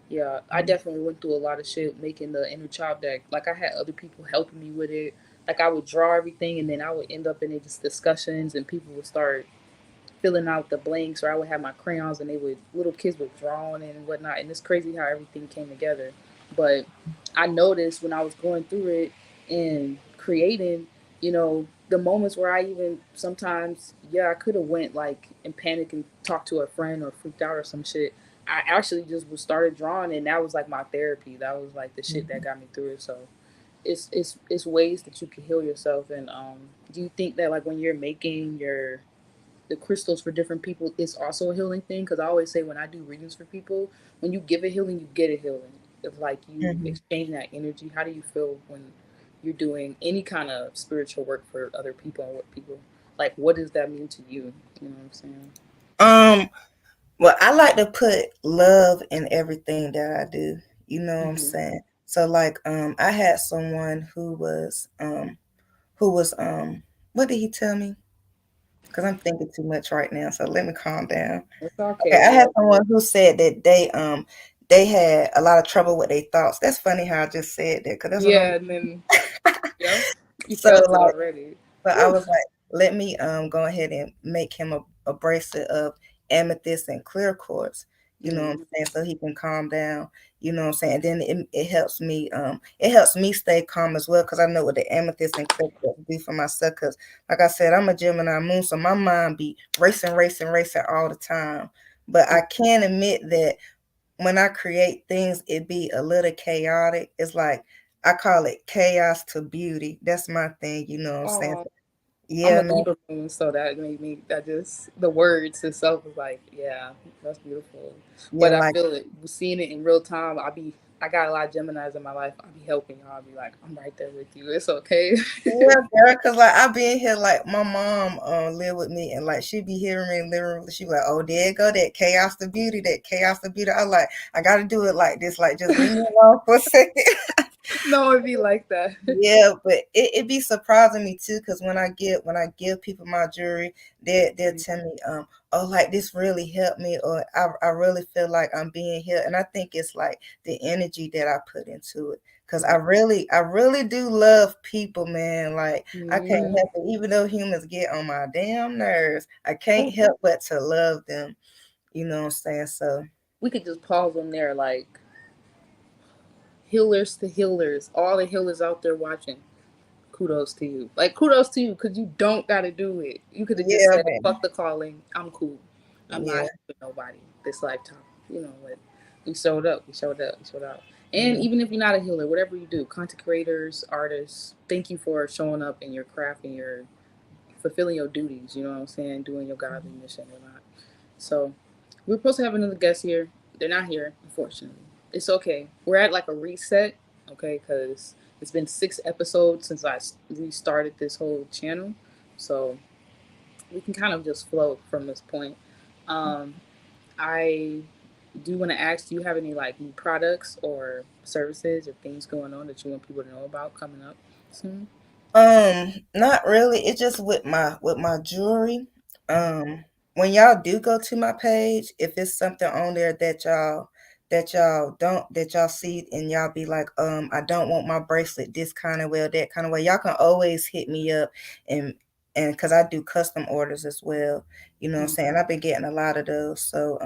Yeah, I definitely went through a lot of shit making the inner child deck. Like I had other people helping me with it. Like I would draw everything, and then I would end up in these discussions, and people would start filling out the blanks, or I would have my crayons and they would little kids would draw on it and whatnot. And it's crazy how everything came together. But I noticed when I was going through it and creating, the moments where I even sometimes, yeah, I could have went like in panic and talked to a friend or freaked out or some shit. I actually just was started drawing, and that was like my therapy. That was like the shit that got me through it. So it's ways that you can heal yourself. And do you think that like when you're making your the crystals for different people is also a healing thing? Because I always say when I do readings for people, when you give a healing, you get a healing. If like you Hmm. exchange that energy, how do you feel when you're doing any kind of spiritual work for other people and what people like? What does that mean to you? You know what I'm saying? Um, well, I like to put love in everything that I do. You know what I'm Mm-hmm. saying? So like I had someone who was what did he tell me? Because I'm thinking too much right now, so let me calm down. It's Okay, okay. I We had all someone good. who said that they had a lot of trouble with their thoughts. That's funny how I just said that because that's what I'm. Yeah, and then yeah, you So felt it like, already. but I Woo. was like, let me go ahead and make him a bracelet of amethyst and clear quartz. You know what I'm Mm. saying? So he can calm down. You know what I'm saying? And then it helps me stay calm as well because I know what the amethyst and clear quartz do for myself. Because like I said, I'm a Gemini moon, so my mind be racing, racing, racing all the time. But I can admit that when I create things, it be a little chaotic. It's like I call it chaos to beauty. That's my thing. You know what I'm saying? Oh, I'm Yeah, a man. Libra moon, so that made me that just the words itself was like, yeah, that's beautiful. Yeah, But I like feel it seeing it in real time. I got a lot of Gemini's in my life. I'll be helping y'all. I'll be like, I'm right there with you. It's okay. yeah, girl. Cause like I be in here, like my mom live with me, and like she be hearing me in the living room. She be like, "Oh, there you go, that chaos to beauty, that chaos to beauty." I like, I got to do it like this. Like, just leave me alone for a second. No, it'd be like that. Yeah, but it be surprising me too, cause when I give people my jewelry, they'll tell me, oh, like this really helped me, or I really feel like I'm being healed, and I think it's like the energy that I put into it, cause Right. I really do love people, man. Like I can't Mm-hmm. help it, even though humans get on my damn nerves, I can't help but to love them. You know what I'm saying? So We could just pause on there, like healers to healers, all the healers out there watching. Kudos to you. Like kudos to you because you don't gotta do it. You could have just yeah, said, man. "Fuck the calling. I'm cool. I'm not Yeah, helping nobody this lifetime." You know what? We showed up. We showed up. We showed up. And yeah. even if you're not a healer, whatever you do, content creators, artists, thank you for showing up in your craft and your fulfilling your duties. You know what I'm saying? Doing your godly mission or not. So we're supposed to have another guest here. They're not here, unfortunately. It's okay. We're at like a reset, okay? Because it's been 6 episodes since I restarted this whole channel, so we can kind of just flow from this point. Um, I do want to ask, do you have any like new products or services or things going on that you want people to know about coming up soon? Not really. It's just with my jewelry. Um, when y'all do go to my page, if it's something on there that y'all see and y'all be like, I don't want my bracelet this kind of way or that kind of way, y'all can always hit me up and because I do custom orders as well. You know what I'm Mm-hmm. saying? I've been getting a lot of those. So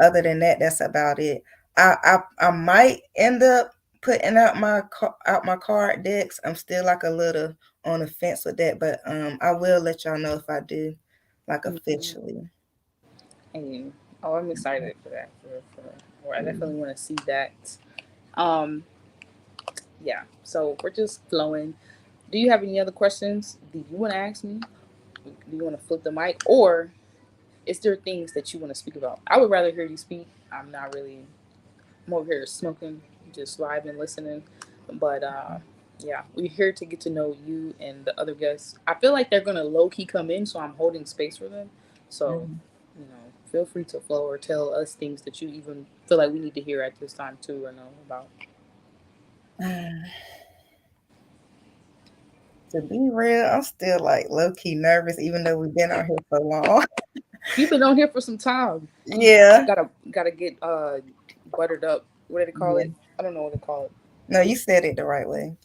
other than that, that's about it. I might end up putting out my card decks. I'm still like a little on the fence with that, but I will let y'all know if I do, like Mm-hmm. officially. And oh, I'm excited for that. For I Mm. definitely want to see that. Um, yeah. So we're just flowing. Do you have any other questions? Do you want to ask me? Do you want to flip the mic, or is there things that you want to speak about? I would rather hear you speak. I'm not really. I'm over here smoking, just vibing, listening. But yeah, we're here to get to know you and the other guests. I feel like they're gonna low key come in, so I'm holding space for them. So, Mhm. feel free to flow or tell us things that you even feel like we need to hear at this time too, or know about. To be real, I'm still like low key nervous, even though we've been out here so long. You've been on here for some time. You Yeah, gotta get buttered up. What do they call yeah. it? I don't know what they call it. No, you said it the right way.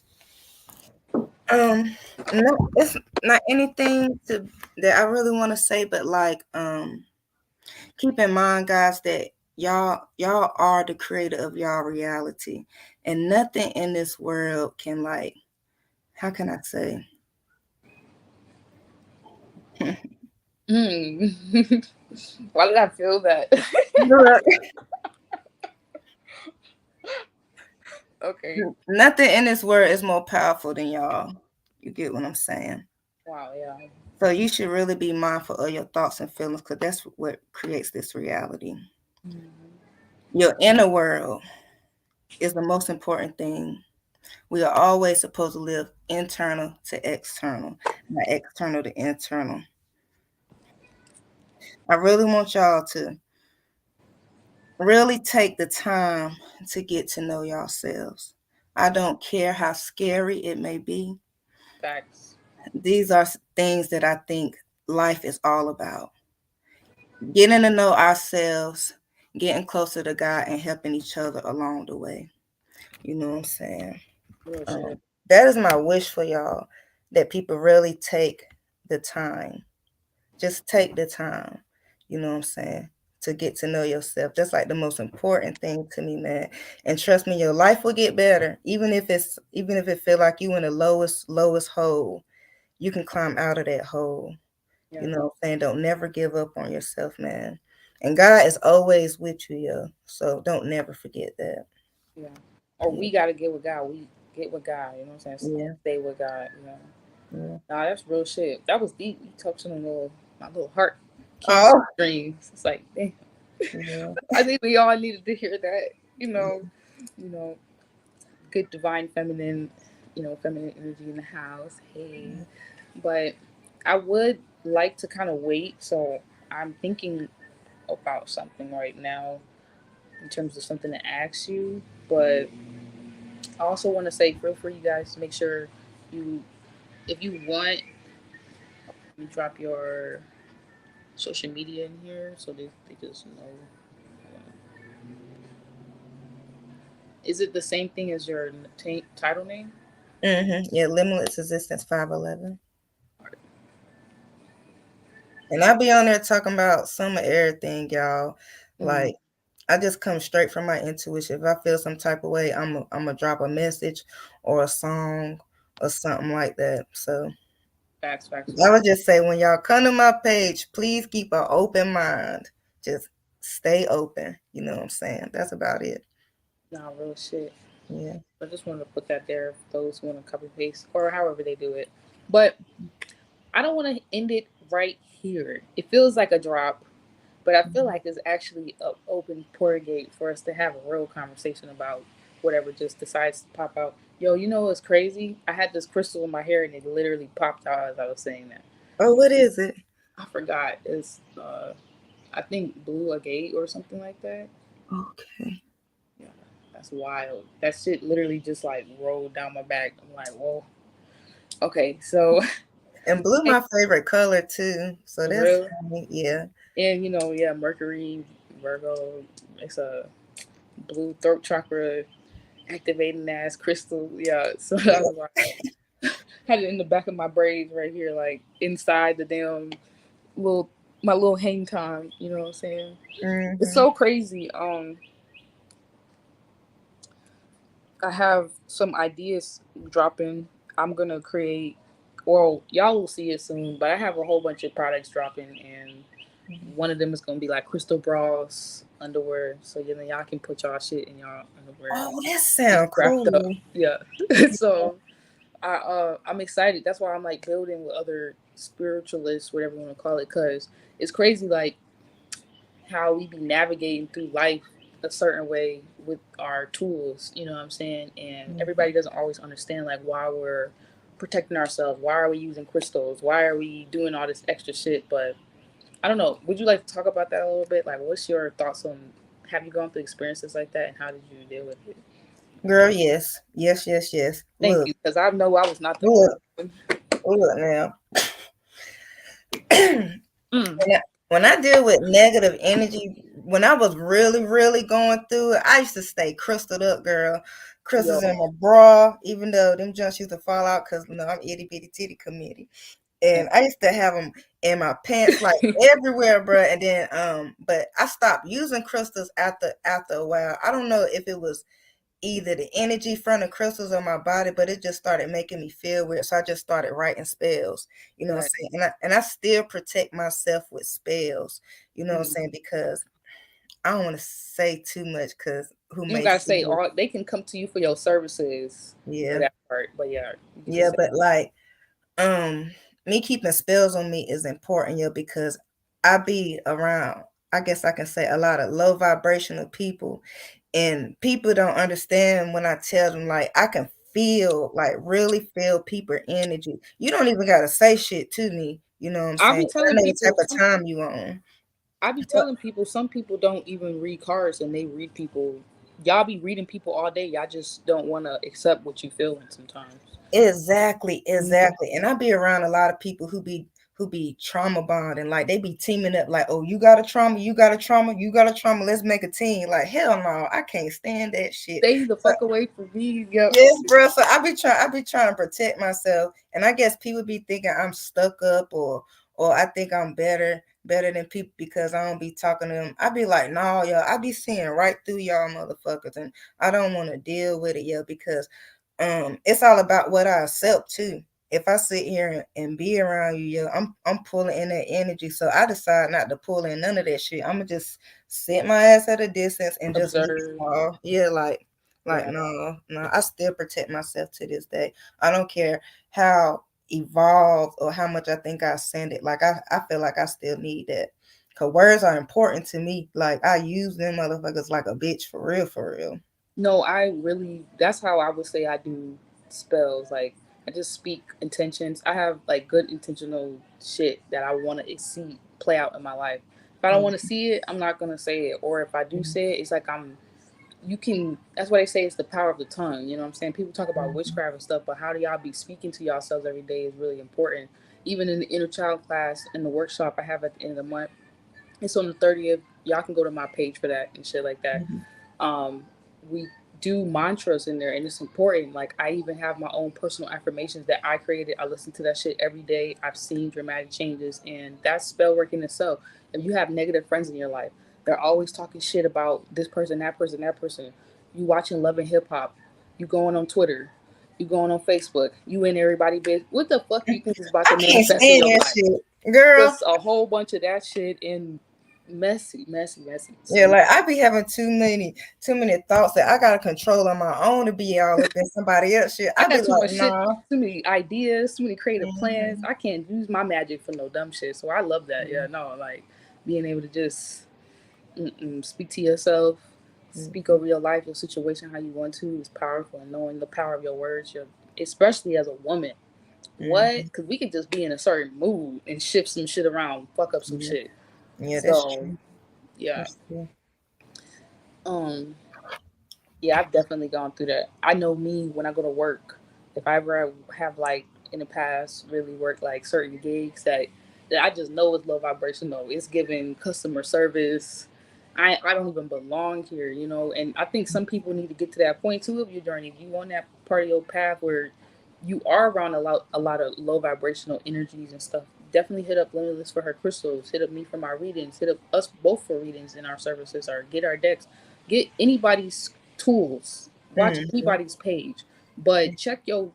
Um, no, it's not anything to that I really want to say, but like, keep in mind, guys, that y'all are the creator of y'all reality, and nothing in this world can like, how can I say? Hmm. Why did I feel that? Look, Okay. nothing in this world is more powerful than y'all. You get what I'm saying? Wow. Yeah. So you should really be mindful of your thoughts and feelings because that's what creates this reality. Mhm. Your inner world is the most important thing. We are always supposed to live internal to external, not external to internal. I really want y'all to really take the time to get to know yourselves. I don't care how scary it may be. Facts. These are things that I think life is all about. Getting to know ourselves, getting closer to God, and helping each other along the way. You know what I'm saying? Real Um, shit. that is my wish for y'all that people really take the time. Just take the time. You know what I'm saying? To get to know yourself. That's like the most important thing to me, man. And trust me, your life will get better. Even if it feel like you in the lowest hole, you can climb out of that hole. Yeah. You know what I'm saying? Don't never give up on yourself, man. And God is always with you, yo. So don't never forget that. Yeah. Or Yeah. we gotta get with God. We get with God. You know what I'm saying? Yeah. Stay with God. You know. Yeah. Nah, that's real shit. That was deep. You touched on my little heart cancer Oh, dreams. It's like, damn. yeah. I think we all needed to hear that. You know. You know. Good divine feminine. You know, feminine energy in the house. Hey. But I would like to kind of wait. So I'm thinking about something right now in terms of something to ask you. But I also want to say, feel free, you guys, to make sure you, if you want, you drop your social media in here so they just know. Is it the same thing as your title name? Yeah, Limitless Existence 511. And I'll be on there talking about some of everything, y'all. Mm, Like, I just come straight from my intuition. If I feel some type of way, I'm gonna drop a message or a song or something like that. So facts, facts, I facts. would just say when y'all come to my page, please keep an open mind. Just stay open. You know what I'm saying? That's about it. Nah, real shit. Yeah. I just wanted to put that there for those who want to copy paste or however they do it. But I don't want to end it right here. It feels like a drop, but I feel like it's actually an open port gate for us to have a real conversation about whatever just decides to pop out. Yo, you know what's crazy? I had this crystal in my hair and it literally popped out as I was saying that. Oh, what is it? I forgot. It's I think blue agate or something like that. Okay. Yeah, that's wild. That shit literally just like rolled down my back. I'm like, whoa. Okay, so And blue my favorite color too. So for that's real. funny. Yeah. And you know, yeah, Mercury, Virgo, it's a blue throat chakra activating ass crystal. Yeah, so Yeah. that's why I had it in the back of my braids right here, like inside the damn little my little hang time. You know what I'm saying? It's Hmm. so crazy. I have some ideas dropping. I'm gonna create. Well, y'all will see it soon, but I have a whole bunch of products dropping, and one of them is gonna be like crystal bras, underwear, so you know y'all can put y'all shit in y'all underwear, Oh, that just sound wrapped up. cool. Yeah. So I'm excited. That's why I'm like building with other spiritualists, whatever you want to call it, because it's crazy like how we be navigating through life a certain way with our tools. You know what I'm saying? And everybody doesn't always understand like why we're protecting ourselves. Why are we using crystals? Why are we doing all this extra shit? But I don't know. Would you like to talk about that a little bit? Like, what's your thoughts on? Have you gone through experiences like that, and how did you deal with it? Girl, yes. Yes, yes, yes. Thank Look, you, because I know I was not the only look. one. Look now. Mm. When I deal with negative energy, when I was really, really going through it, I used to stay crystaled up, girl. Crystals in Yo, my bra, even though them junks used to fall out because I'm itty bitty titty committee. And I used to have them in my pants, like everywhere, bro. And then, but I stopped using crystals after a while. I don't know if it was either the energy from the crystals on my body, but it just started making me feel weird. So I just started writing spells, you know what right. I'm saying? And I still protect myself with spells, you know what I'm Mm. saying? Because I don't want to say too much because who You may gotta see say it. all they can come to you for your services for Yeah. that part, but yeah, you can Yeah, just say but like um me keeping spells on me is important, yeah, because I be around, I guess I can say, a lot of low vibrational people, and people don't understand when I tell them, like, I can feel, like, really feel people energy. You don't even gotta say shit to me, you know what I'm I'll saying? be I telling know the type people of time you on. I be telling people some people don't even read cards and they read people. Y'all be reading people all day. Y'all just don't want to accept what you feeling sometimes. Exactly, Mhm. exactly. And I be around a lot of people who be trauma bonding, like they be teaming up, like, oh, you got a trauma, you got a trauma, you got a trauma, let's make a team. Like, hell no, I can't stand that shit. Stay the So fuck away from me. Yep. yes, bro. So I be trying to protect myself, and I guess people be thinking I'm stuck up, or I think I'm better than people because I don't be talking to them. I be like, no, y'all. I be seeing right through y'all motherfuckers, and I don't want to deal with it, yeah, because it's all about what I accept too. If I sit here and be around you, yeah, I'm pulling in that energy. So I decide not to pull in none of that shit. I'ma just sit my ass at a distance and just Observe. listen. Yeah, like Yeah. no, no, I still protect myself to this day. I don't care how evolved or how much I think I send it. Like I feel like I still need that. Cause words are important to me. Like I use them motherfuckers like a bitch for real, for real. No, I really. That's how I would say I do spells. Like I just speak intentions. I have like good intentional shit that I want to see play out in my life. If I don't want to Mm-hmm. see it, I'm not gonna say it. Or if I do say it, it's like I'm you can that's why they say it's the power of the tongue, you know what I'm saying? People talk about Mm-hmm. witchcraft and stuff, but how do y'all be speaking to yourselves every day is really important. Even in the inner child class in the workshop I have at the end of the month, it's on the 30th. Y'all can go to my page for that and shit like that. um, we do mantras in there and it's important. Like I even have my own personal affirmations that I created. I listen to that shit every day. I've seen dramatic changes and that's spell work in itself. If you have negative friends in your life, they're always talking shit about this person, that person, that person. You watching Love and Hip Hop, you going on Twitter, you going on Facebook, you in everybody biz. What the fuck you think is about I to can't manifest in stand your that life? shit, girl. Just a whole bunch of that shit and messy, messy, messy. Yeah, So like I be having too many thoughts that I gotta control on my own to be all up in somebody else shit. I I be got too like, much shit, nah. too many ideas, too many creative plans. Mhm, I can't use my magic for no dumb shit. So I love that. Yeah, mhm, no, like being able to just speak to yourself, speak mhm, over your life, your situation, how you want to is powerful. And knowing the power of your words, especially as a woman. What? mhm. Because we could just be in a certain mood and shift some shit around, fuck up some Yeah, shit. yeah, that's So true. yeah. That's true. Um, Yeah, I've definitely gone through that. I know me when I go to work, if I ever have like in the past really worked like certain gigs that I just know it's low vibrational. It's giving customer service. I don't even belong here, you know. And I think some people need to get to that point too of your journey. If you on that part of your path where you are around a lot of low vibrational energies and stuff, definitely hit up Limitless for her crystals. Hit up me for my readings. Hit up us both for readings in our services or get our decks. Get anybody's tools. Watch Mhm, anybody's page, but check your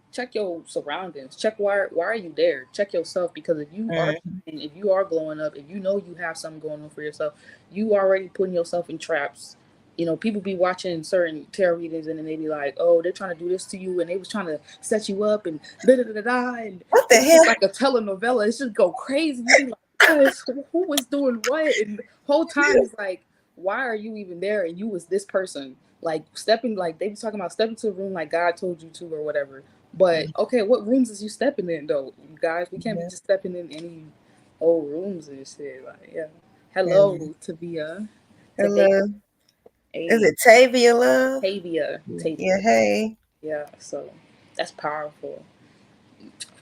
surroundings. Check why are you there? Check yourself because if you are mhm, if you are glowing up, if you know you have something going on for yourself, you already putting yourself in traps. You know, people be watching certain tarot readings and then they be like, "Oh, they're trying to do this to you, and they was trying to set you up, and da da da da." And what the it's just hell? like a telenovela. It's just go crazy. You be like, "What? Who was doing what?" And the whole time it's like, "Why are you even there?" And you was this person like stepping like they be talking about stepping to a room like God told you to or whatever. But Mhm, okay, what rooms is you stepping in though, you guys? We can't be yeah, just stepping in any old rooms and shit. Like yeah. yeah. Hello, Tavia. Tavia. Hello. Is Hey, it Tavia, love? Tavia. Yeah, Tavia. hey. Yeah. So that's powerful.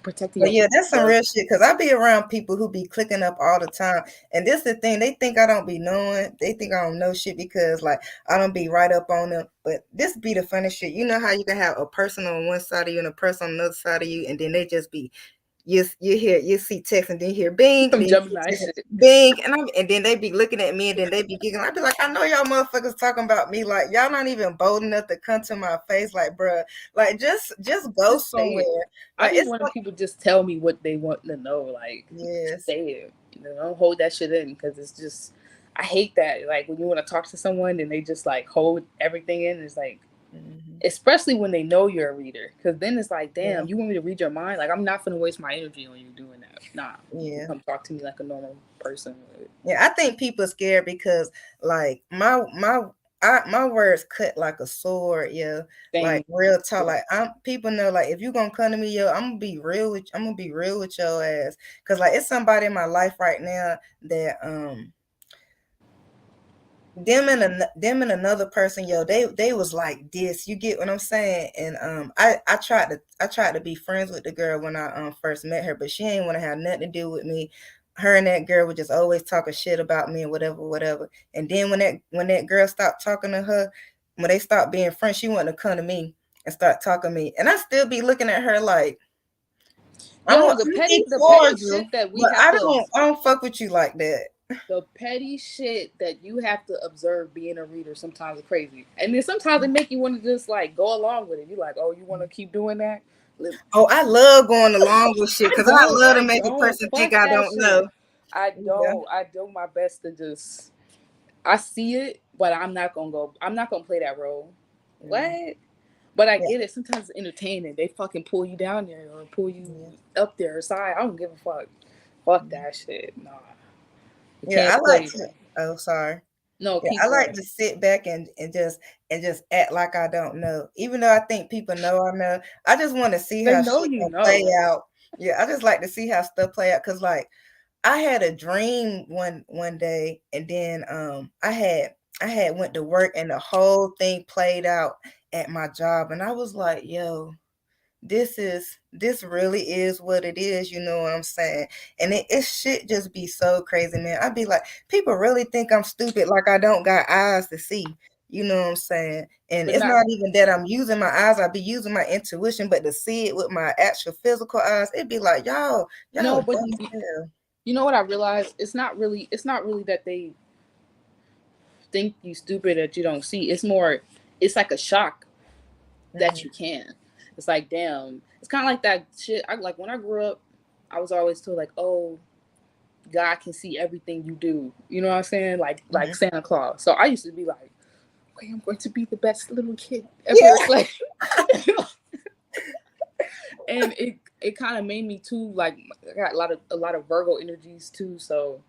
Protecting But your yeah, peace. that's some real shit. Cause I be around people who be clicking up all the time, and this the thing. They think I don't be knowing. They think I don't know shit because like I don't be right up on them. But this be the funny shit. You know how you can have a person on one side of you and a person on the other side of you, and then they just be you see text and then you hear bing and Some then you see Gemini text, shit. bing and then they be looking at me and then they be giggling. I be like, I know y'all motherfuckers talking about me. Like y'all not even bold enough to come to my face. Like, bruh, like just go Just say it. somewhere. I Like be it's wanting like people just tell me what they want to know. Like, just yes. say it. You know, don't hold that shit in because it's just. I hate that. Like when you want to talk to someone and they just like hold everything in. It's like, Hmm. especially when they know you're a reader, because then it's like, Yeah, damn, you want me to read your mind? Like I'm not gonna waste my energy on you doing that. Nah, you can yeah. come talk to me like a normal person. Yeah, I think people are scared because like my words cut like a sword, yeah. Like Same. real talk. Like I'm people know like if you gonna come to me, yo, I'm gonna be real with your ass. Cause like it's somebody in my life right now that them and another person, yo, they was like this. You get what I'm saying? And I tried to be friends with the girl when I first met her, but she ain't want to have nothing to do with me. Her and that girl would just always talking shit about me and whatever, whatever. And then when that girl stopped talking to her, when they stopped being friends, she wanted to come to me and start talking to me. And I still be looking at her like Yo, I'm gonna be the petty cordial, shit that we but have to I don't fuck with you like that. the petty shit that you have to observe being a reader sometimes is crazy. And then sometimes it make you want to just like go along with it. You like, oh, you want to keep doing that? Oh, I love going along with shit because I love to I make a don't. person think Fuck I that don't know. shit. I Yeah, don't. I do my best to just. I see it, but I'm not gonna go. I'm not gonna play that role. mm, What? But I yeah, get it. Sometimes it's entertaining. They fucking pull you down there or pull you yeah, up there or side. I don't give a fuck. Fuck mm. that shit. Nah, you Yeah. I can't like play to. that. Oh, sorry. No, Yeah, keep I like going. to sit back and just act like I don't know, even though I think people know I know. I just want to see They how know shit you gonna play know. out. Yeah, I just like to see how stuff play out because like I had a dream one day, and then I had went to work, and the whole thing played out at my job, and I was like, yo, this really is what it is, you know what I'm saying? And it should just be so crazy, man. I'd be like, people really think I'm stupid, like I don't got eyes to see. You know what I'm saying? And But it's not. not even that I'm using my eyes, I'd be using my intuition, but to see it with my actual physical eyes, it'd be like, y'all No, but dumb as hell. you know what I realized? It's not really. It's not really that they think you stupid that you don't see. It's more. It's like a shock that you Hmm. can. It's like damn. It's kind of like that shit. I like when I grew up. I was always told like, oh, God can see everything you do. You know what I'm saying? Like Hmm. Santa Claus. So I used to be like, okay, I'm going to be the best little kid ever. Yeah. Like, and it kind of made me too like I got a lot of Virgo energies too. So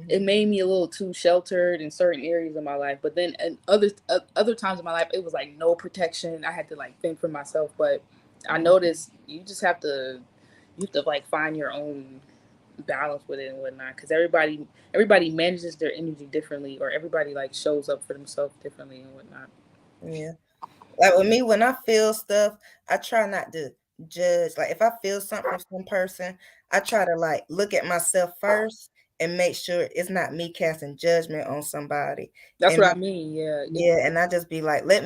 it Hmm. made me a little too sheltered in certain areas of my life. But then and other times in my life, it was like no protection. I had to like fend for myself. But I noticed you just have to like find your own balance with it and whatnot because everybody manages their energy differently or everybody like shows up for themselves differently and whatnot. Yeah. Like with me, when I feel stuff, I try not to judge. Like if I feel something from some person, I try to like look at myself first and make sure it's not me casting judgment on somebody. That's And what I mean. Yeah, yeah, and I just be like, let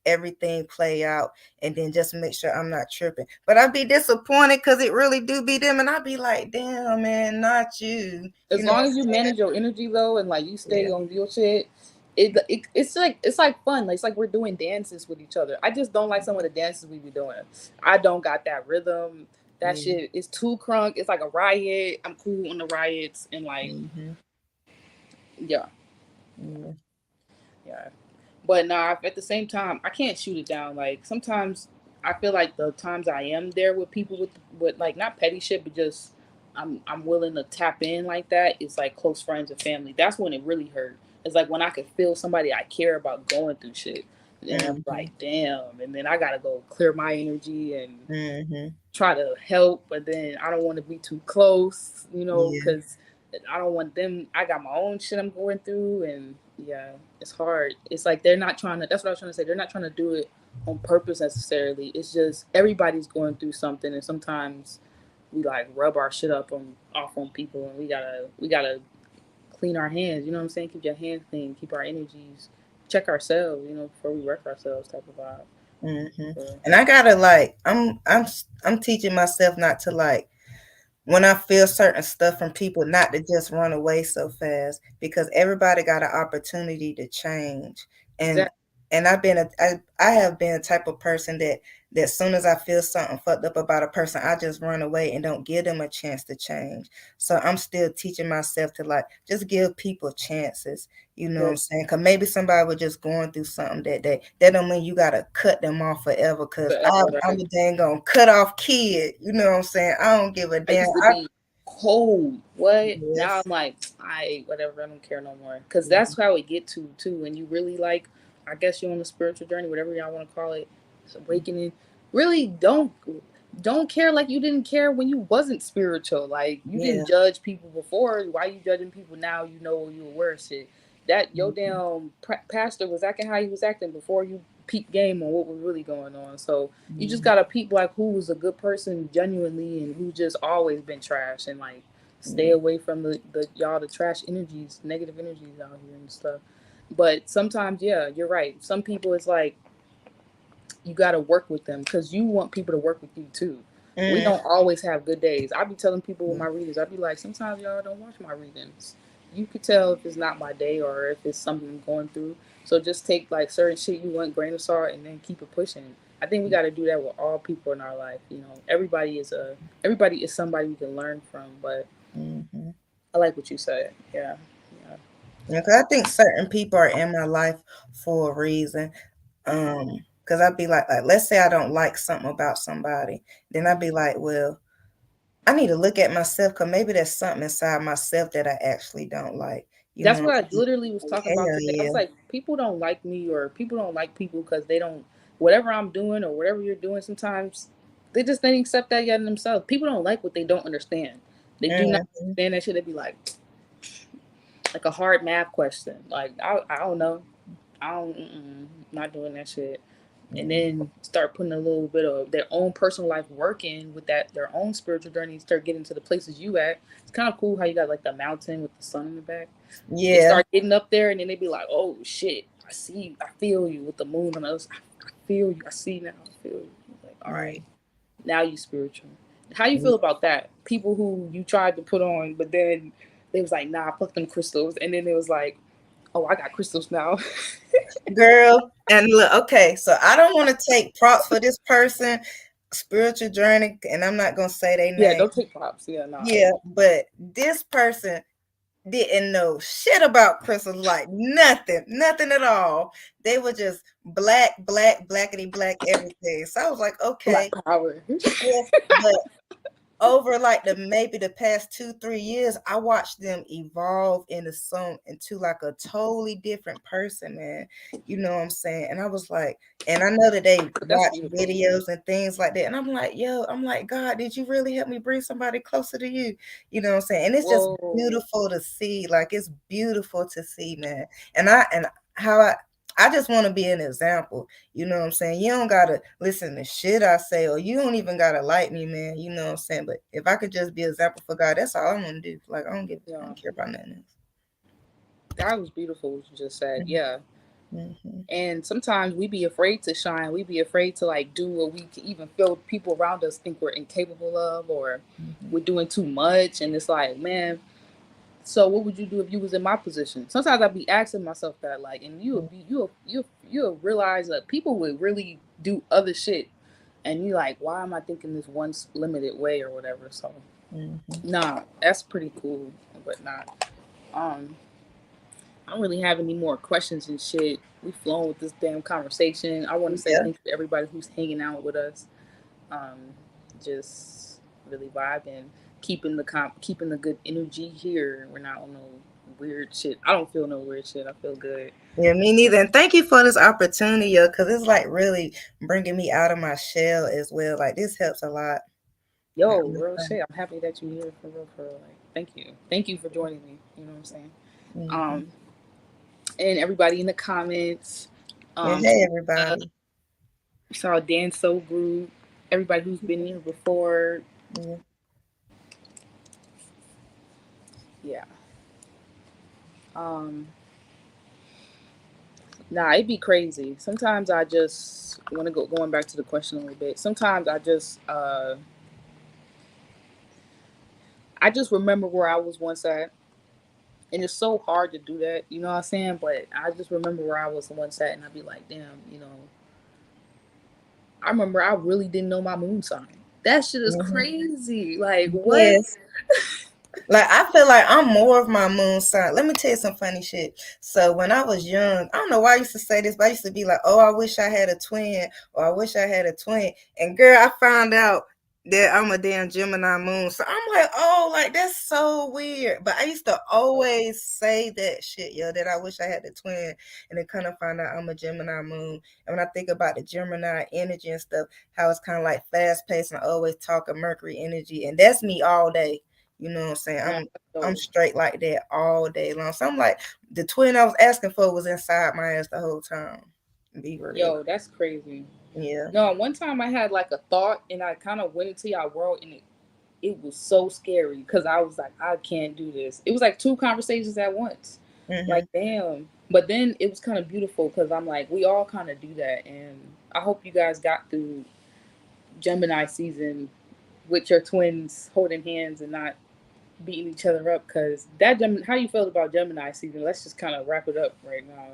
everything play out, and then just make sure I'm not tripping. But I'd be disappointed because it really do be them, and I'd be like, damn man, not you. You as know what long I'm as you saying? manage your energy though and like you stay Yeah, on your shit, it's like fun. Like, it's like we're doing dances with each other. I just don't like some of the dances we be doing. I don't got that rhythm. That yeah, shit is too crunk. It's like a riot. I'm cool on the riots and like hmm, yeah, yeah, yeah. But nah, at the same time, I can't shoot it down. Like sometimes I feel like the times I am there with people with like not petty shit, but just I'm willing to tap in like that. It's like close friends and family. That's when it really hurt. It's like when I could feel somebody I care about going through shit, and I'm hmm, like, damn. And then I gotta go clear my energy and hmm, try to help, but then I don't want to be too close, you know, yeah, because I don't want them. I got my own shit I'm going through, and yeah, it's hard. It's like they're not trying to. That's what I was trying to say. They're not trying to do it on purpose necessarily. It's just everybody's going through something, and sometimes we like rub our shit up on off on people, and we gotta clean our hands. You know what I'm saying? Keep your hands clean. Keep our energies. Check ourselves. You know, before we wreck ourselves. Type of vibe. Hmm. So, And I gotta like, I'm teaching myself not to like when I feel certain stuff from people, not to just run away so fast because everybody got an opportunity to change. And exactly. I have been a type of person that as soon as I feel something fucked up about a person, I just run away and don't give them a chance to change. So I'm still teaching myself to like just give people chances. You know what I'm Yes. saying? Cause maybe somebody was just going through something that day. That don't mean you gotta cut them off forever. Cause Forever. I'm Like a dang gonna cut off kid. You know what I'm saying? I don't give a I damn. used to be cold. What? Now Yes. I'm like, whatever. I don't care no more. Cause that's how it get to too. When you really like, I guess you're on a spiritual journey, whatever y'all want to call it, it's awakening. Really don't care like you didn't care when you wasn't spiritual. Like you Yeah. didn't judge people before. Why you judging people now? You know you aware of shit. That your Mhm. damn pastor was acting how he was acting before you peep game on what was really going on. So you just Mhm. gotta peep like who's a good person genuinely and who's just always been trash and like stay Mhm. away from the y'all the trash energies, negative energies out here and stuff. But sometimes, yeah, you're right. Some people it's like you got to work with them because you want people to work with you too. We Mhm. don't always have good days. I be telling people with my readers, I be like, sometimes y'all don't watch my readings. You could tell if it's not my day or if it's something I'm going through. So just take like certain shit you want, grain of salt, and then keep it pushing. I think we got to do that with all people in our life. You know, everybody is somebody we can learn from. But Mhm. I like what you said. Yeah, yeah. Yeah, 'cause I think certain people are in my life for a reason. Because I'd be like, let's say I don't like something about somebody, then I'd be like, well, I need to look at myself because maybe there's something inside myself that I actually don't like. You That's know? what I literally was talking about Hell today. I yeah. was like, people don't like me or people don't like people because they don't, whatever I'm doing or whatever you're doing, sometimes they just didn't accept that yet in themselves. People don't like what they don't understand. They do not Mhm. understand that shit. They be like a hard math question. Like, I don't know. I don't, not doing that shit. And Mhm. then start putting a little bit of their own personal life work in with that, their own spiritual journey, start getting to the places you at. It's kind of cool how you got like the mountain with the sun in the back. They Yeah. start getting up there and then they be like, oh shit, I see you, I feel you with the moon on the other side. I feel you, I see now, I feel you. Like, all Yeah. right, now you spiritual. How you feel about that? People who you tried to put on, but then they was like, nah, fuck them crystals. And then it was like, oh, I got crystals now. Girl, and look, okay, so I don't want to take props for this person, spiritual journey, and I'm not gonna say their Yeah, name. don't take props. Yeah, nah. Yeah, but this person didn't know shit about crystals, like nothing, nothing at all. They were just black, black, blackety black, everything. So I was like, Black okay, power. yeah, but over like the maybe the past 2 3 years, I watched them evolve into like a totally different person, man. You know what I'm saying? And I was like, and I know that they That's watch beautiful. videos and things like that. And I'm like, yo, I'm like, God, did you really help me bring somebody closer to you? You know what I'm saying? And it's just Whoa. beautiful to see. Like it's beautiful to see, man. And how I just want to be an example. You know what I'm saying? You don't gotta listen to shit I say, or you don't even gotta like me, man. You know what I'm saying? But if I could just be an example for God, that's all I want to do. Like I Yeah, don't care about nothing that was beautiful what you just said. else. Yeah. Mm-hmm. And sometimes we be afraid to shine. We be afraid to like do what we can even feel people around us think we're incapable of or Mm-hmm. we're doing too much. And it's like, man, so what would you do if you was in my position? Sometimes I'd be asking myself that, like, and you'll realize that people would really do other shit, and you like, why am I thinking this one limited way or whatever? So, Mm-hmm. nah, that's pretty cool, but not. Um, I don't really have any more questions and shit. We flown with this damn conversation. I want to say Yeah, thank you to everybody who's hanging out with us. Just really vibing, keeping the good energy here. We're not on no weird shit. I don't feel no weird shit. I feel good. yeah, me neither. And thank you for this opportunity, yo, because it's like really bringing me out of my shell as well. Like this helps a lot. Like, Yo, real shit. I'm happy that you're here for real, for real. Like, thank you for joining me. You know what I'm saying? mm-hmm. Um, and everybody in the comments. Yeah, Show hey love. everybody. Saw Dan So Group. Everybody who's been here before. Yeah. Yeah. Um. Nah, it'd be crazy. Sometimes I just want to go. Going back to the question a little bit. Sometimes I just remember where I was once at, and it's so hard to do that. You know what I'm saying? But I just remember where I was once at, and I'd be like, damn. I remember I really didn't know my moon sign. That shit is Hmm. crazy. Like what? Yes. Like I feel like I'm more of my moon sign. Let me tell you some funny shit. So when I was young, I don't know why I used to say this, but I used to be like, "Oh, I wish I had a twin," or "I wish I had a twin." And girl, I found out that I'm a damn Gemini moon. So I'm like, "Oh, like that's so weird." But I used to always say that shit, yo, that I wish I had a twin, and then kind of find out I'm a Gemini moon. And when I think about the Gemini energy and stuff, how it's kind of like fast paced and always talking Mercury energy, and that's me all day. You know what I'm saying? Nah, I'm so, straight like that all day long. So I'm like, the twin I was asking for was inside my ass the whole time. Be real. yo, that's crazy. Yeah. No, one time I had like a thought, and I kind of went into y'all world, and it was so scary because I was like, I can't do this. It was like two conversations at once. Hmm. Like, damn. But then it was kind of beautiful because I'm like, we all kind of do that. And I hope you guys got through Gemini season with your twins holding hands and not beating each other up. Because how you felt about Gemini season? Let's just kind of wrap it up right now.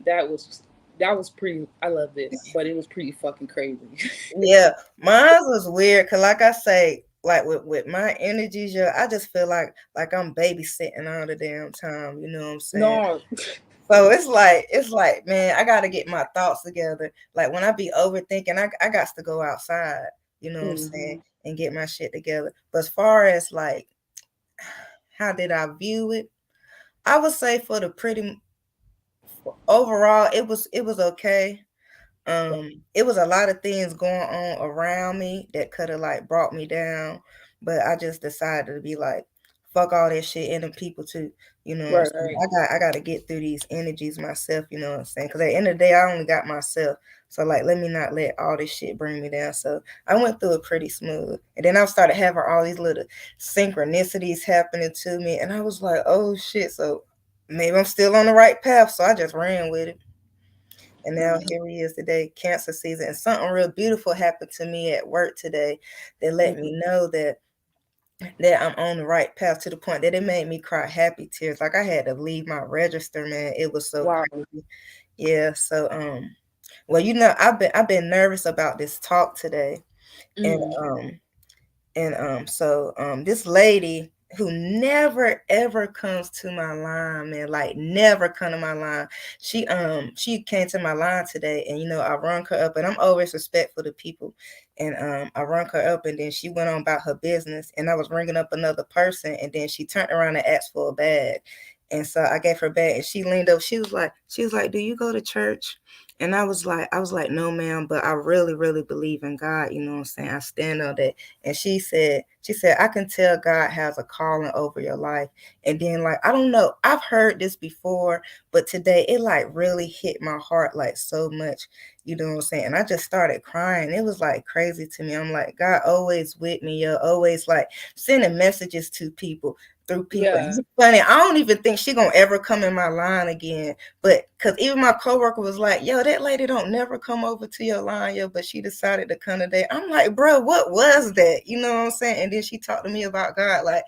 That was that was pretty. I loved it, but it was pretty fucking crazy. Yeah. Mine was weird because, like I say, like with my energies, yeah, I just feel like I'm babysitting all the damn time. You know what I'm saying? No. So it's like, man, I gotta get my thoughts together. Like when I be overthinking, I got to go outside, you know what I'm saying, Hmm. and get my shit together. But as far as like how did I view it? I would say for the pretty overall, it was okay. It was a lot of things going on around me that could have like brought me down, but I just decided to be like, fuck all that shit and the people too. You know what I'm Right, saying? right. I got to get through these energies myself. You know what I'm saying? Because at the end of the day, I only got myself. So like, let me not let all this shit bring me down. So I went through it pretty smooth, and then I started having all these little synchronicities happening to me, and I was like, oh shit. So maybe I'm still on the right path. So I just ran with it. And now Nah. here he is today, cancer season. And something real beautiful happened to me at work today that let Mhm. me know that I'm on the right path, to the point that it made me cry happy tears. Like I had to leave my register, man. It was so Wow. crazy. Yeah. So well, I've been nervous about this talk today. And Mm. this lady who never ever comes to my line, man, like never come to my line. She came to my line today, and I rung her up, and I'm always respectful to people. And I rung her up, and then she went on about her business, and I was ringing up another person, and then she turned around and asked for a bag. And so I gave her a bag, and she leaned up. She was like, "Do you go to church?" And I was like, "No, ma'am, but I really, really believe in God. You know what I'm saying? I stand on that." And she said, "I can tell God has a calling over your life." And then, like, I don't know, I've heard this before, but today it like really hit my heart like so much. You know what I'm saying? And I just started crying. It was like crazy to me. I'm like, God always with me. You're always like sending messages to people through people. And Yeah. it's funny, I don't even think she gonna ever come in my line again. But because even my coworker was like, "Yo, that lady don't never come over to your line, yo," but she decided to come today. I'm like, bro, what was that? You know what I'm saying? And then she talked to me about God. Like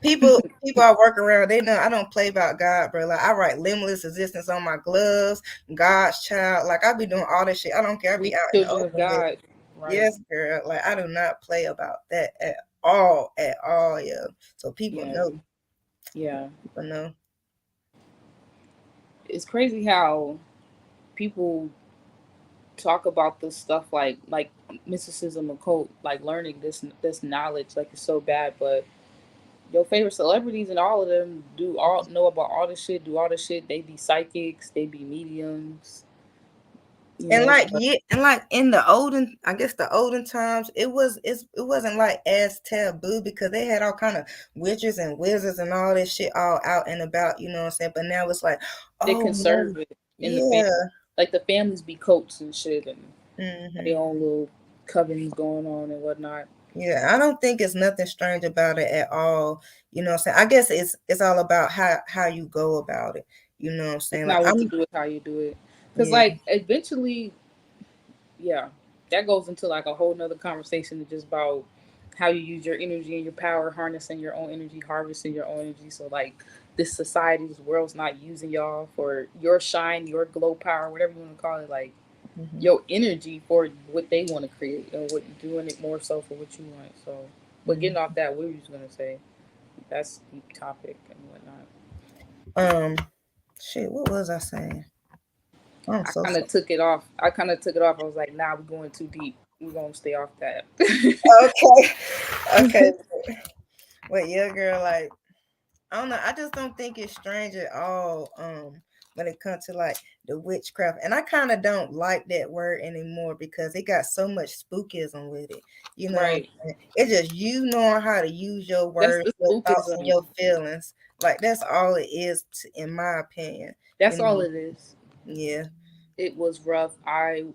people I work around, they know I don't play about God, bro. Like I write limitless existence on my gloves, God's child. Like I be doing all this shit. I don't care. I We be out in the children of open with God. it. Right. Yes, girl. Like I do not play about that at all, yo. So people Yeah. know. Yeah. People know. It's crazy how people talk about this stuff like mysticism, occult, like learning this knowledge, like it's so bad, but your favorite celebrities and all of them do all know about all this shit, do all this shit. They be psychics, they be mediums, you And know. like So yeah, and like in the olden, I guess the olden times, it wasn't like as taboo because they had all kind of witches and wizards and all this shit all out and about, you know what I'm saying? But now it's like, they oh no, conserve it in the yeah, family. like the families be coats and shit and have Hmm. their own little covens going on and whatnot. Yeah, I don't think it's nothing strange about it at all. You know what I'm saying? I guess it's all about how you go about it. You know what I'm It's saying? Like not what you I'm do, it's how you do it. Cause yeah. like eventually, yeah, that goes into like a whole nother conversation just about how you use your energy and your power, harnessing your own energy, harvesting your own energy. So like this society, this world's not using y'all for your shine, your glow power, whatever you want to call it, like Hmm. your energy for what they want to create and what doing it more so for what you want. So, but getting Hmm. off that, what were you just gonna say? That's a deep topic and whatnot. Um, shit, what was I saying? I'm I so kind of sorry. took it off. I kind of took it off. I was like, nah, we're going too deep. We're gonna stay off that. Okay, okay. But yeah, girl, like I don't know. I just don't think it's strange at all. When it comes to like the witchcraft, and I kind of don't like that word anymore because it got so much spookism with it. You know, what I'm Right. saying? It's just you knowing how to use your That's words, the your thoughts, and spookism. your feelings. Like that's all it is, in my opinion. You That's all know, it is. yeah, It was rough. I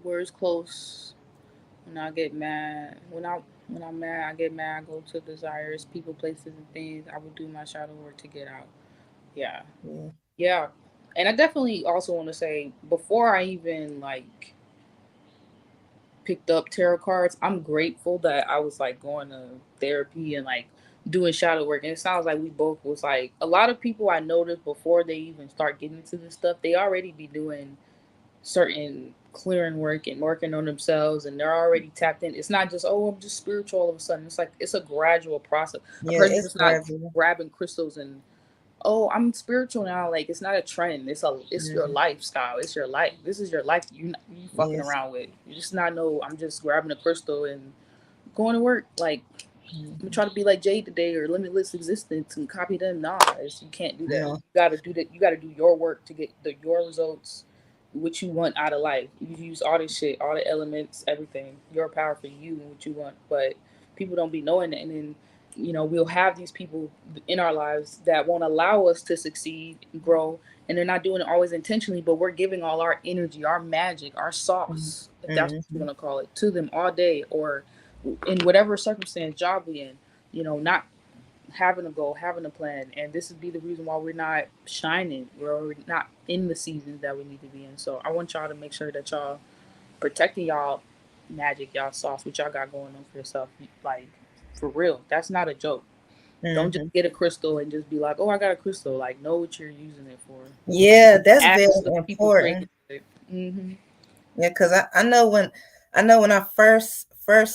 words close. When I get mad, when I'm mad, I get mad. I go to desires, people, places, and things. I will do my shadow work to get out. Yeah, yeah. yeah. And I definitely also want to say before I even like picked up tarot cards, I'm grateful that I was like going to therapy and like doing shadow work. And it sounds like we both was like a lot of people I noticed before they even start getting into this stuff, they already be doing certain clearing work and working on themselves and they're already tapped in. It's not just, oh, I'm just spiritual all of a sudden. It's like it's a gradual process. A Yeah, person it's just not gradual. grabbing crystals and oh, I'm spiritual now. Like it's not a trend. It's your Mm, lifestyle. It's your life. This is your life. You fucking yes. around with. You just not know. I'm just grabbing a crystal and going to work. Like I'm gonna Hmm. try to be like Jade today or Limitless Existence and copy them. Nah, you can't do that. No. You gotta do that. You gotta do your work to get your results, what you want out of life. You use all this shit, all the elements, everything. Your power for you and what you want. But people don't be knowing that, and then we'll have these people in our lives that won't allow us to succeed and grow, and they're not doing it always intentionally. But we're giving all our energy, our magic, our sauce, if that's what you Mm-hmm. want to call it, to them all day or in whatever circumstance, job we in, not having a goal, having a plan, and this would be the reason why we're not shining, we're not in the seasons that we need to be in. So I want y'all to make sure that y'all protecting y'all magic, y'all sauce, what y'all got going on for yourself, like for real. That's not a joke. Don't just Mm-hmm. get a crystal and just be like, oh, I got a crystal. Like, know what you're using it for. Yeah, that's very Ask the people important. creating it. Mm-hmm. Yeah, cause I know when I first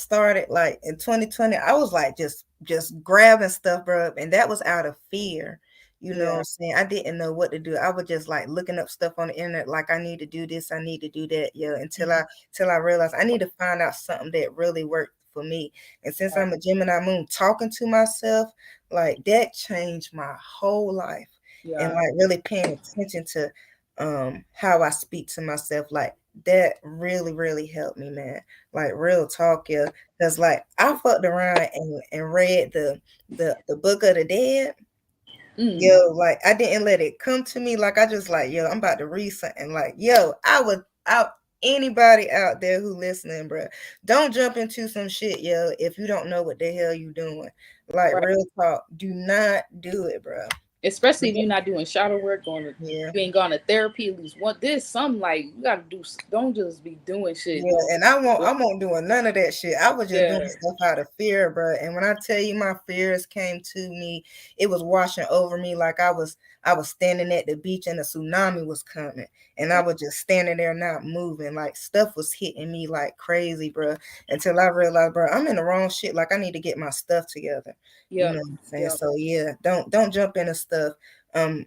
started like in 2020, I was like just grabbing stuff, bro, and that was out of fear. You know what Yeah. I'm saying? I didn't know what to do. I was just like looking up stuff on the internet, like I need to do this, I need to do that, yeah, until Mm-hmm. I realized I need to find out something that really worked for me. And since Right. I'm a Gemini moon, talking to myself, like that changed my whole life. And Yeah. like really paying attention to how I speak to myself, like that really, really helped me, man. Like real talk, yeah. Cause like I fucked around and read the Book of the Dead. Mm. Yo, like I didn't let it come to me. Like I just like, yo, I'm about to read something. Like, yo, I would out anybody out there who listening, bro. Don't jump into some shit, yo, if you don't know what the hell you doing. Like Right. real talk. Do not do it, bro. Especially if you're not doing shadow work, going to Yeah. you ain't gone to therapy at least one. There's some like you gotta do. Don't just be doing shit. Yeah, Doing and I won't doing none of that shit. I was just doing yeah, stuff out of fear, bro. And when I tell you my fears came to me, it was washing over me like I was standing at the beach and a tsunami was coming, and I yeah, was just standing there not moving. Like stuff was hitting me like crazy, bro. Until I realized, bro, I'm in the wrong shit. Like I need to get my stuff together. You know yep, what I'm saying? yep, So yeah, don't jump into stuff. Um,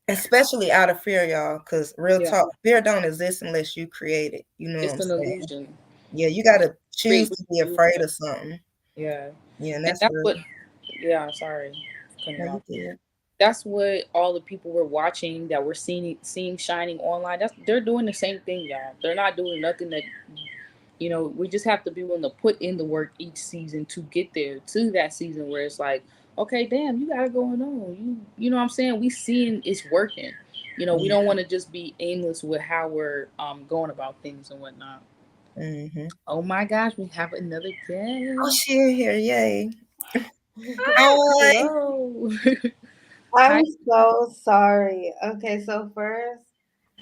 especially out of fear, y'all, because real yeah. talk, fear don't exist unless you create it. You know what It's I'm an saying? illusion. Yeah, you gotta Create choose what to be you do. afraid of something. Yeah, Yeah, and and that's that's real. what. Yeah, sorry, cutting No, you you off. did. That's what all the people we're watching that we're seeing shining online. They're doing the same thing, y'all. They're not doing nothing that we just have to be willing to put in the work each season to get there to that season where it's like, okay, damn, you got it going on. You know what I'm saying? We seeing it's working. We Yeah. don't want to just be aimless with how we're going about things and whatnot. Mm-hmm. Oh my gosh, we have another Oh, guest. she in here. Yay. Hi. Hello. Hi. I'm so sorry. Okay, so first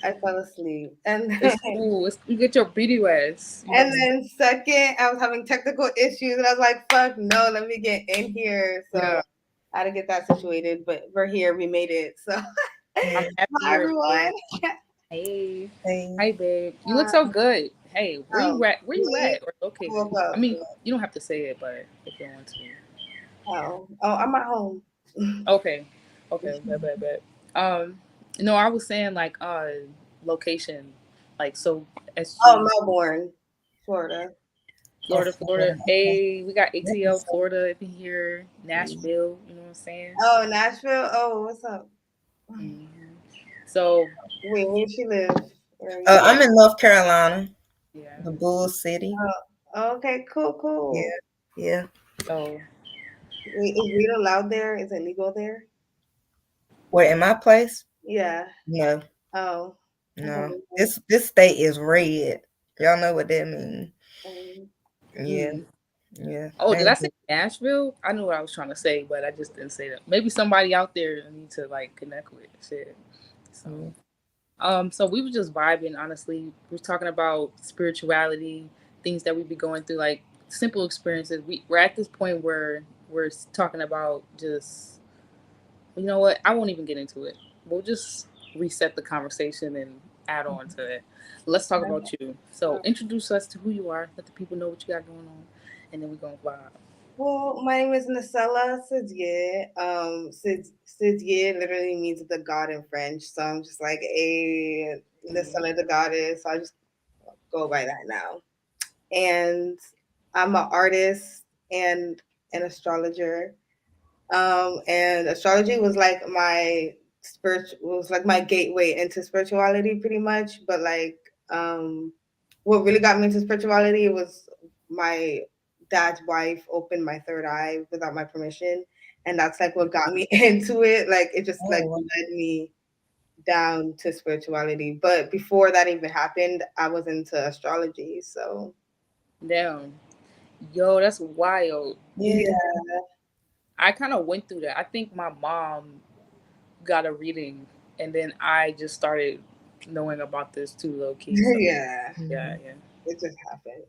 I fell asleep, and then, It's cool. You get your beauty rest. and then second I was having technical issues, and I was like, "Fuck no, let me get in here." So Yeah. I had to get that situated, but we're here. We made it. So I'm Yeah. happy hi you're here. everyone. Hey. Hey. Hi, babe. You look Uh, so good. Hey, where oh, you at? Where you me? at? Or I located? woke I up. mean, you don't have to say it, but if you want to. Oh, I'm at home. Okay. Okay. Bet. Um, no, I was saying like location, like so Oh, SG, Melbourne, Florida. Oh, Florida. Florida. Okay. Hey, we got That's ATL, what's up. Florida, if you hear Nashville. You know what I'm saying? Oh, Nashville. Oh, what's up? Hmm. So Wait, where does she live? Where are you? I'm in North Carolina, yeah. the Bull City. Oh, okay, cool, Yeah. cool. Yeah. So Wait, is weed allowed there? Is it legal there? Where in my place? Yeah. No. Oh. No. Okay. This state is red. Y'all know what that means. Um, Yeah. hmm. Yeah. Oh, did I Thank say you. Nashville? I knew what I was trying to say, but I just didn't say that. Maybe somebody out there need to like connect with shit. So, Yeah. so we were just vibing. Honestly, we were talking about spirituality, things that we be going through, like simple experiences. We're at this point where we're talking about just, you know what? I won't even get into it. We'll just reset the conversation and add on to it. Let's talk about you. So, introduce us to who you are. Let the people know what you got going on, and then we're gonna vibe. well, my name is Nasela Sidye. Sidye literally means the god in French. So I'm just like a Nasela the goddess. So I just go by that now. And I'm an artist and an astrologer. And astrology was like my my gateway into spirituality pretty much. But like what really got me into spirituality was my dad's wife opened my third eye without my permission. And that's like what got me into it. Like it just Oh, like wow. led me down to spirituality. But before that even happened, I was into astrology. So Damn, yo, that's wild. Yeah. yeah, I kind of went through that. I think my mom got a reading, and then I just started knowing about this too, low key. So yeah, yeah, Mhm. yeah. it just happened.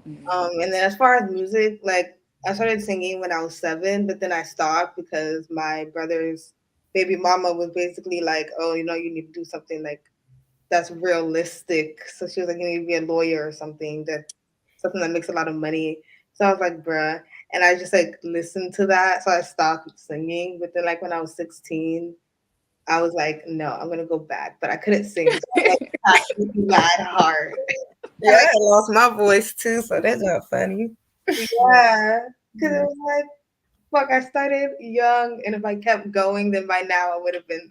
Hmm. And then as far as music, like I started singing when I was 7, but then I stopped because my brother's baby mama was basically like, "Oh, you need to do something like that's realistic." So she was like, "You need to be a lawyer or something that makes a lot of money." So I was like, "Bruh," and I just like listened to that, so I stopped singing. But then, like when I was 16, I was like, "No, I'm gonna go back," but I couldn't sing, so I like practiced mad hard. Yeah, I lost my voice too, so that's not funny. Yeah, because it Mhm. was like, fuck, I started young, and if I kept going, then by now I would have been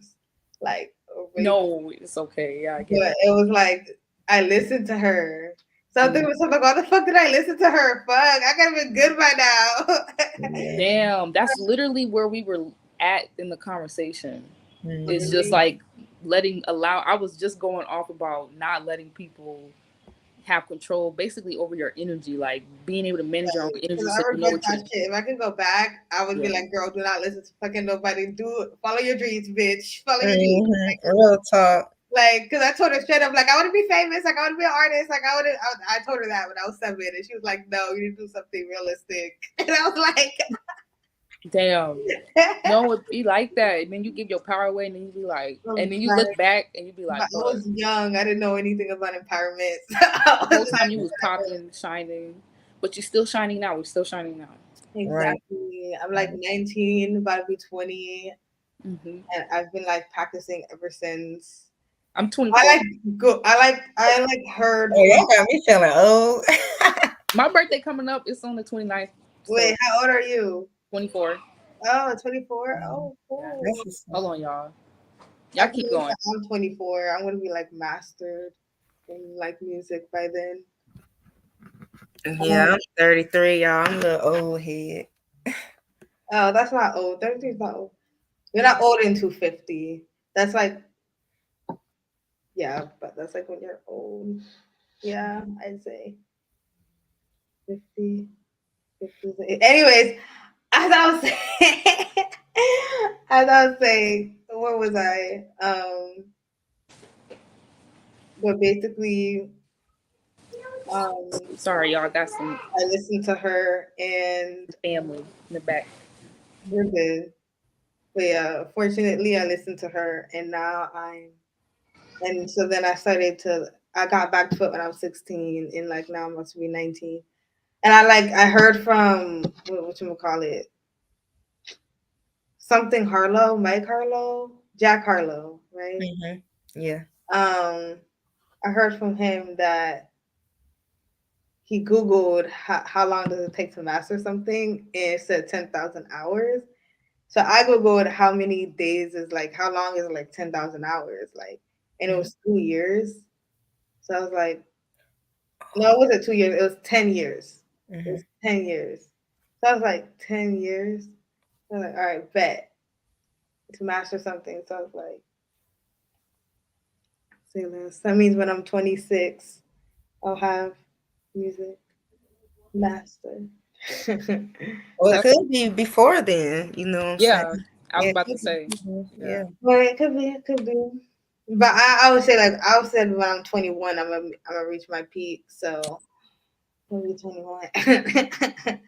like really. No, it's okay. Yeah, I get But it. it was like I listened to her. Something Mm. was like, why the fuck did I listen to her? Fuck, I could have been good by now. Yeah. Damn, that's literally where we were at in the conversation. It's Mhm. just like I was just going off about not letting people have control basically over your energy, like being able to manage your own energy Because so I you know regret what you're that shit. If I could go back, I would be yeah. like, girl, do not listen to fucking nobody. Follow your dreams, bitch. Follow your dreams. Mhm. Real talk. Like, because I told her straight up, like, I want to be famous, like, I want to be an artist, like, I told her that when I was 7, and she was like, no, you need to do something realistic. And I was like, Damn. No, it be like that. And then you give your power away and then you be like and then you but look back and you be I like, fuck. was young, I didn't know anything about empowerment. The I whole was time you was popping, shining, but you're still shining now. We're still shining now. Right. exactly. I'm like 19, about to be 20, Hmm. and I've been like practicing ever since. I'm I 24. like go. I like heard Oh, from. y'all got me feeling old. My birthday coming up. It's on the 29th. Wait, So how old are you? 24. Oh, 24. Oh, Yeah. That's cool. what's Hold up. on, y'all. I Y'all keep believe going. that I'm 24. I'm gonna be like mastered in like music by then. Yeah, I'm 33, y'all. I'm a little old head. Oh, that's not old. 33 is not old. You're not old into 50. That's like Yeah, but that's like when you're old. Yeah, I'd say 50, 50. Anyways, as I was saying, as I was saying, where was I? But basically, um, Sorry, y'all got some I listened to her and family in the back. we're good. But yeah, fortunately, I listened to her and now and so then I got back to it when I was 16 and like now I must be 19. And I heard from, what you call it, something Harlow, Mike Harlow, Jack Harlow, right? Mhm. Yeah. Um, I heard from him that he Googled how long does it take to master something, and it said 10,000 hours. So I Googled how many days is like, how long is like 10,000 hours, like, and it Mhm. was 2 years. So I was like, no, it wasn't 2 years. It was 10 years. It was Mhm. 10 years. So I was like, 10 years. I was like, all right, bet to master something. So I was like, say less. That means when I'm 26, I'll have music mastered. Well, it That's could be before then. You know what I'm saying? yeah. I was Yeah. It about to could be. say Mhm. yeah. Yeah. Well, it could be, it could be. But I would say like I would say when I'm 21, I'm gonna reach my peak. So I'm gonna be 21.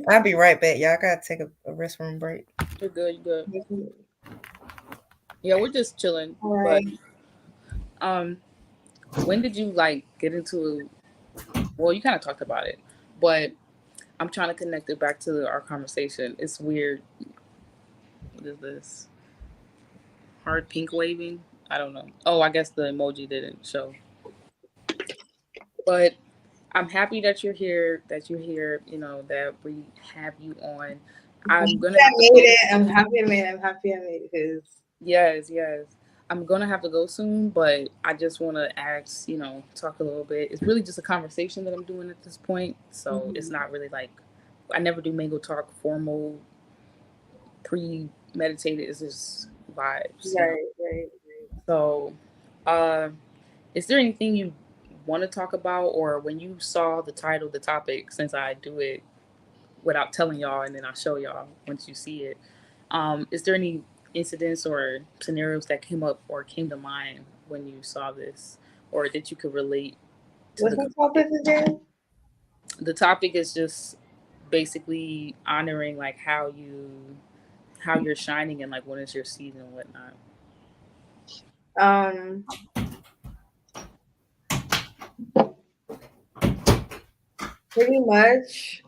I'll be right back. Y'all gotta take a restroom break. You're good. You're good. Yeah, we're just chilling. All But right. um, when did you like get into? Well, you kind of talked about it, but I'm trying to connect it back to our conversation. It's weird. What is this? Hard pink waving? I don't know. Oh, I guess the emoji didn't show. But I'm happy that you're here. That you're here. You know that we have you on. I'm gonna I have to made go it. I'm soon. happy I made it. I'm happy I made it because Yes, yes. I'm gonna have to go soon, but I just want to ask, talk a little bit. It's really just a conversation that I'm doing at this point, so it's not really like I never do mango talk formal, premeditated. It's just vibes. right, right. So, uh, is there anything you want to talk about, or when you saw the title, the topic? Since I do it without telling y'all, and then I show y'all once you see it. Is there any incidents or scenarios that came up or came to mind when you saw this, or that you could relate to What's the the topic conversation? again? The topic is just basically honoring like how you're shining and like when is your season and whatnot. Um, pretty much,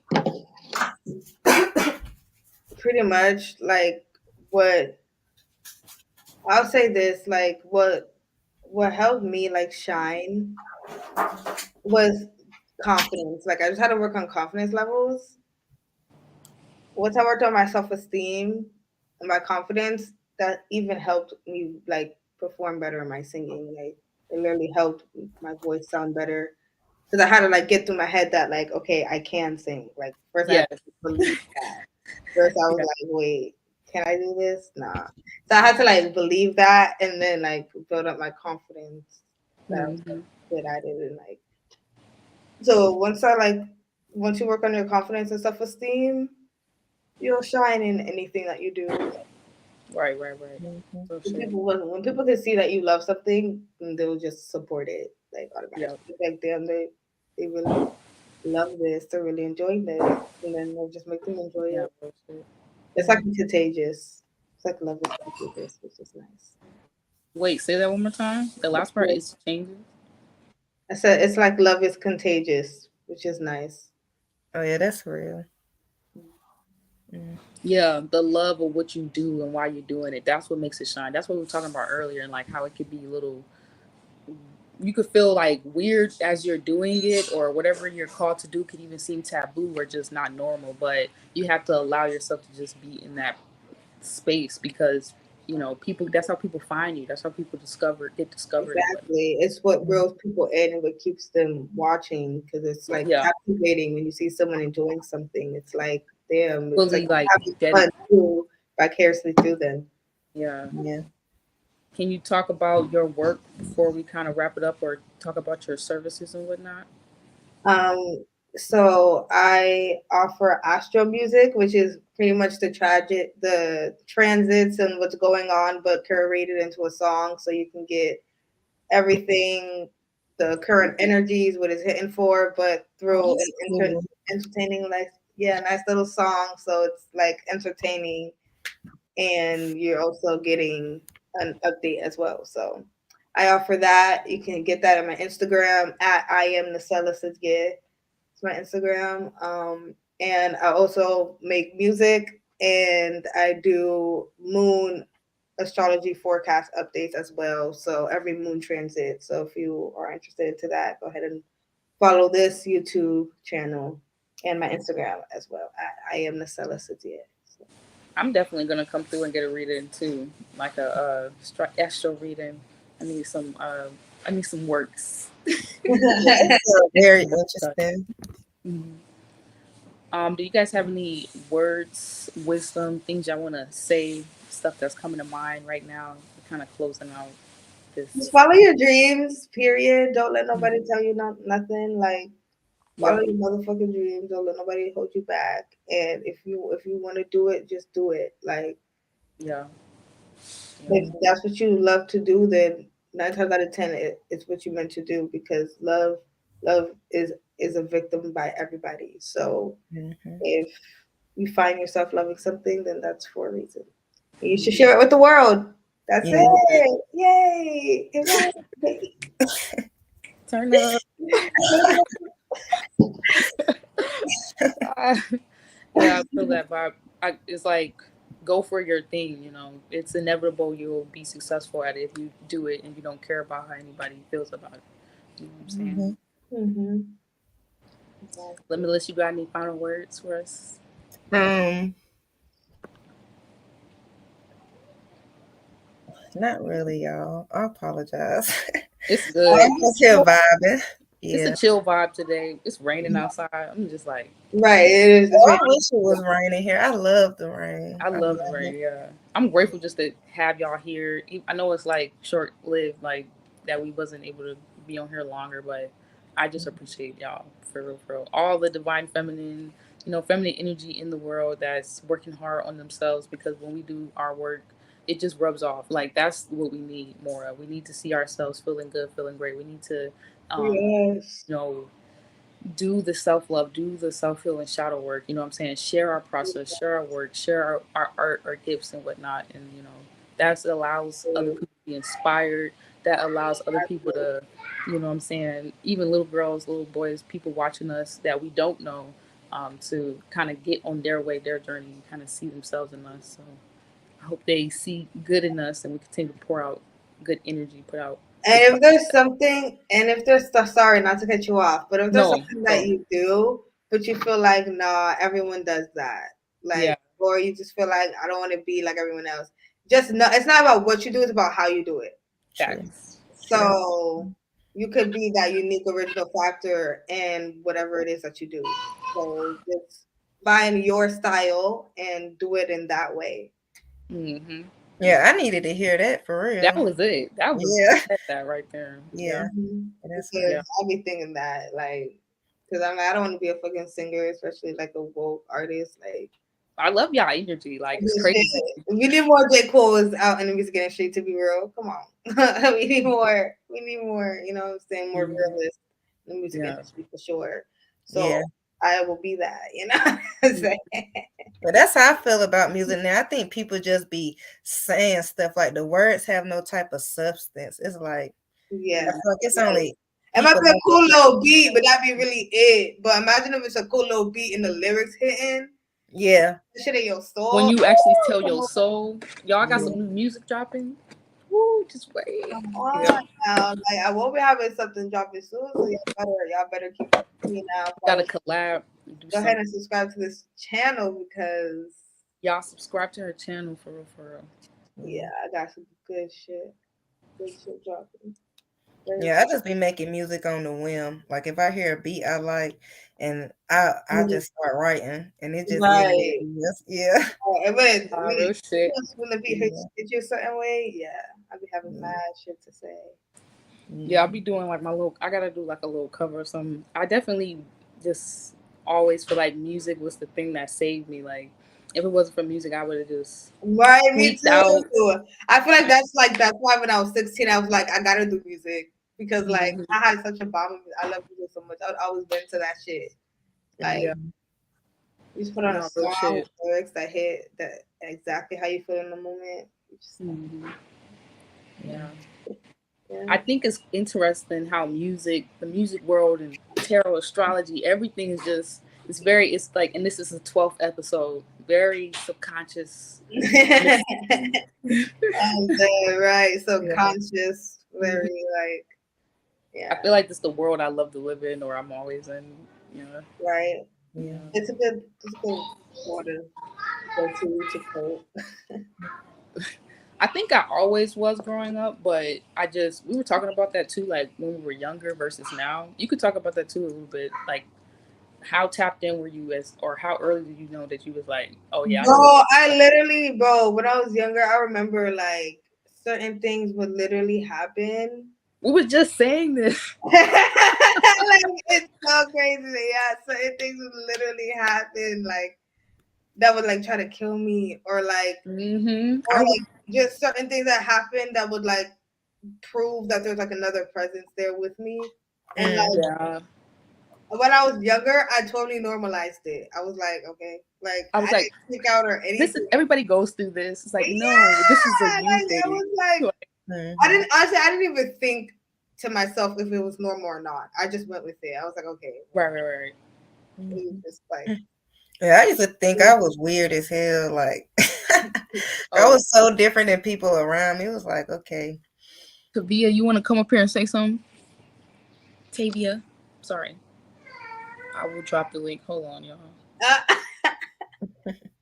pretty much like what I'll say this, like what helped me like shine was confidence. Like I just had to work on confidence levels. Once I worked on my self esteem and my confidence, that even helped me like perform better in my singing. Like it literally helped my voice sound better because I had to like get through my head that like okay I can sing. Like first I had Yes. to believe that. First I was Yeah. like wait, can I do this? Nah. So I had to like believe that and then like build up my confidence that I was like, Hmm. good at it and like so once you work on your confidence and self esteem, you'll shine in anything that you do. Right, right, right. Mhm. For When sure. people can see that you love something, then they'll just support it like Yeah. automatically. Like damn, they really love this. They're really enjoying this, and then they'll just make them enjoy Yeah. it. For sure. It's like contagious. It's like love is contagious, which is nice. Wait, say that one more time. The last part is changes. I said it's like love is contagious, which is nice. Oh yeah, that's real. Mm. Yeah, the love of what you do and why you're doing it. That's what makes it shine. That's what we were talking about earlier, and like how it could be a little. You could feel like weird as you're doing it, or whatever you're called to do could even seem taboo or just not normal. But you have to allow yourself to just be in that space because people. That's how people find you. That's how people get discovered and whatnot. Exactly. It's what Mhm. reels people in and what keeps them watching because it's like Yeah, captivating when you see someone enjoying something. It's like, damn, it's like fully like having fun dedicated. too vicariously through them. Yeah. Yeah. Can you talk about your work before we kind of wrap it up, or talk about your services and whatnot? Um, so I offer astro music, which is pretty much the transits and what's going on, but curated into a song, so you can get everything, the current energies, what it's hitting for, but Oh, through that's an cool. entertaining, like, yeah, nice little song. So it's like entertaining, and you're also getting an update as well. So I offer that. You can get that on my Instagram at I am Nacella Sidgid. It's my Instagram. And I also make music, and I do moon astrology forecast updates as well. So every moon transit. So if you are interested into that, go ahead and follow this YouTube channel and my Instagram as well. I am Nacella Sidgid. I'm definitely gonna come through and get a reading too, like a astro reading. I need some. I need some works. Yeah, So. it's Get very some work done. interesting. Mhm. Do you guys have any words, wisdom, things y'all want to say, stuff that's coming to mind right now? We're kind of closing out Just this. follow your dreams, period. Don't let nobody tell you nothing. Like, follow Yep. your motherfucking dreams. Don't let nobody hold you back. And if you want to do it, just do it. Like, Yeah. Yep. if that's what you love to do, then 9 times out of 10, it's what you meant to do, because love is a victim by everybody. So Hmm. if you find yourself loving something, then that's for a reason. You should Mhm. share it with the world. That's Yeah. it. Yay! It worked. Turn up. Ah, yeah, I feel that vibe. It's like go for your thing. You know, it's inevitable. You'll be successful at it if you do it and you don't care about how anybody feels about it. You know what I'm saying? Hmm. Mm-hmm. Limitless, you got any final words for us? Um, Not really, y'all. I apologize. It's I'm good. just here vibing. It's a Yeah. chill vibe today. It's raining outside. I'm just like, Right. It is. It's Oh, very. I wish it was raining here. I love the rain. I I love the love rain. it. Yeah, I'm grateful just to have y'all here. I know it's like short lived, like that we wasn't able to be on here longer, but I just appreciate y'all for real, for real. All the divine feminine, feminine energy in the world that's working hard on themselves, because when we do our work, it just rubs off. Like that's what we need more of. We need to see ourselves feeling good, feeling great. We need to, um, Yes. you know, do the self love, do the self healing shadow work. You know what I'm saying? Share our process, share our work, share our art, our gifts, and whatnot. And, that allows other people to be inspired. That allows other people to, you know what I'm saying? Even little girls, little boys, people watching us that we don't know, to kind of get on their way, their journey, and kind of see themselves in us. So I hope they see good in us and we continue to pour out good energy, put out good. And if there's something, and if there's stuff, sorry not to cut you off, but if there's No, something that go. you do, but you feel like, nah, everyone does that, Yeah, like, or you just feel like, I don't want to be like everyone else. Just no, it's not about what you do; it's about how you do it. True. facts. True. So you could be that unique original factor in whatever it is that you do. So just find your style and do it in that way. Hmm. Yeah, I needed to hear that for That real. was it. That was Yeah. that right there. Yeah. Yeah. Mhm. That's Because Yeah. good. I be thinking that, like, because I'm like, I don't want to be a fucking singer, especially like a woke artist. Like, I love y'all energy. Like it's this crazy. shit. We need more J. Cole's out in the music industry, to be real. Come on. We need more. We need more, you know what I'm saying? More Hmm. realists in the music Yeah. industry for sure. Yeah. So I will be that, you know what I'm saying? But that's how I feel about music now. I think people just be saying stuff like the words have no type of substance. It's like I Yeah. feel like it's Like, only it might people be a like cool little beat, but that be really it. But imagine if it's a cool little beat and the lyrics hitting. yeah. That shit in your When soul. you actually tell your soul, y'all got Yeah. some new music dropping. Woo, just wait. Come Yeah. on now. Like, I will be having something dropping soon, so y'all better keep me now. Gotta Follow. collab and do Go ahead something. and subscribe to this channel, because Y'all subscribe to her channel for real, for real. Yeah. yeah, I got some good shit. Good shit dropping. Very Yeah, I just be making music on the whim. Like if I hear a beat I like, and I cool. just start writing, and it just give me Right. ideas. Yeah, But Nah, real shit. when the beat yeah, hits you a certain way, yeah, I'll be having yeah, mad shit to say. Yeah, I'll yeah. be doing like my little. I gotta do like a little cover or something. I definitely just always feel like music was the thing that saved me. Like, if it wasn't for music, I would have just Right, me tweaked out. too. I feel like that's why when I was 16, I was like, I gotta do music because like Mhm. I had such a bomb. I love music so much. I would always get into that shit. Like Yeah, Mhm. you just put on a no real song with shit. lyrics that hit that exactly how you feel in the moment. You just Hmm. Yeah. Yeah, yeah. I think it's interesting how the music world, and tarot astrology, everything is just. It's very. It's like, and this is the 12th episode. Very subconscious. I'm dead, right. So Yeah. conscious, Mhm. very like I yeah, feel like this is the world I love to live in, or I'm always in. You know. right. Yeah. Yeah. It's a good water go to quote. I think I always was growing up, but we were talking about that too, like when we were younger versus now. You could talk about that too a little bit, like how tapped in were you as, or how early did you know that you was like, oh yeah, I know what. Bro, I literally, bro, when I was younger, I remember like certain things would literally happen. We was just saying this. Like it's so crazy. Yeah, certain things would literally happen, like that would like try to kill me, Hmm. or like just certain things that happened that would like prove that there's like another presence there with me. And like Mhm. Yeah, when I was younger, I totally normalized it. I was like, okay, like I I was like, didn't freak out or this is anything. everybody goes through this. It's like, no, this is a Yeah, you like I thing. was like, Like, I Mhm. didn't honestly, I didn't even think to myself if it was normal or not. I just went with it. I was like, okay, right, well, right, right. it was Mhm. just like, Yeah, I used to think I was weird as hell. Like I Oh, was so different than people around me. It was like, okay. Tavia, you want to come up here and say something? Tavia, sorry, I will drop the link. Hold on, y'all. uh,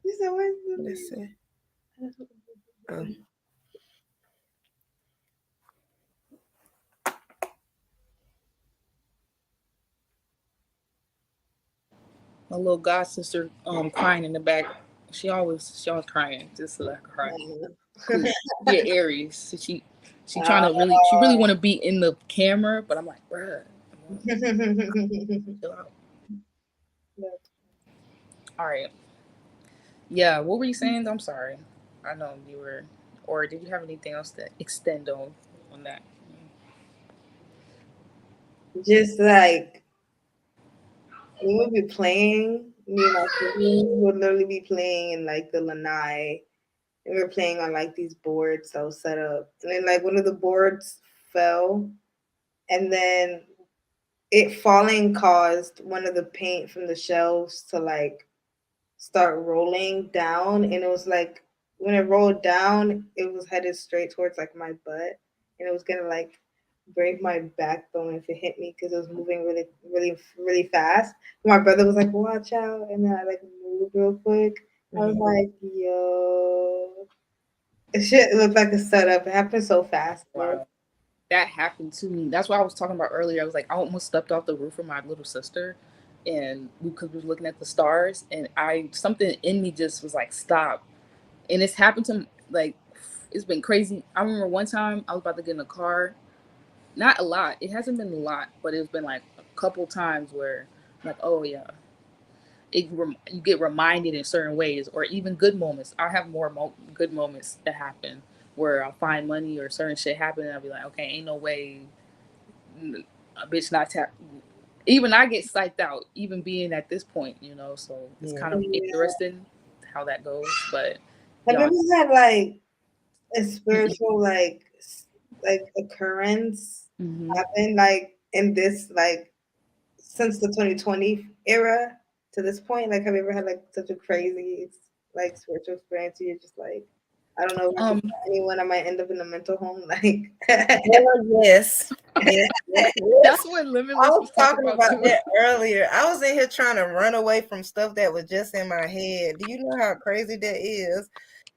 you said, where's the Let's see. Oh, My little god sister crying in the back. She always crying, just to let her cry. link? Cause yeah, Aries. So she really want to be in the camera, but I'm like, bruh, chill out. All right. Yeah, what were you saying? I'm sorry. I know you were, or did you have anything else to extend on that? Just like we would be playing, me and my siblings would literally be playing in like the lanai. And we were playing on like these boards that was set up. And then like one of the boards fell, and then it falling caused one of the paint from the shelves to like start rolling down, and it was like when it rolled down it was headed straight towards like my butt, and it was gonna like break my backbone if it hit me because it was moving really fast. My brother was like, watch out, and then I like moved real quick. I was mhm. like, yo, it shit looked like a setup. It happened so fast though. Wow. That happened to me. That's what I was talking about earlier. I was like, I almost stepped off the roof of my little sister, and because we were looking at the stars, and I something in me just was like, stop. And it's happened to like, it's been crazy. I remember one time I was about to get in a car. Not a lot. It hasn't been a lot, but it's been like a couple times where, I'm like, oh yeah, you get reminded in certain ways, or even good moments. I have more good moments that happen where I'll find money or certain shit happen, and I'll be like, okay, ain't no way a bitch not tap. Even I get psyched out, even being at this point, So it's Yeah. kind of Yeah. interesting how that goes. But Have you y'all, ever had like a spiritual like occurrence mm-hmm. happen like in this like since the 2020 era to this point? Like, have you ever had like such a crazy like spiritual experience? You're just like, I don't know if I should um, tell anyone. I might end up in a mental home. Like, Well, yes. Yes, yes, that's yes. what I Limitless was was talking talking about about too. that earlier. I was in here trying to run away from stuff that was just in my head. Do you know how crazy that is?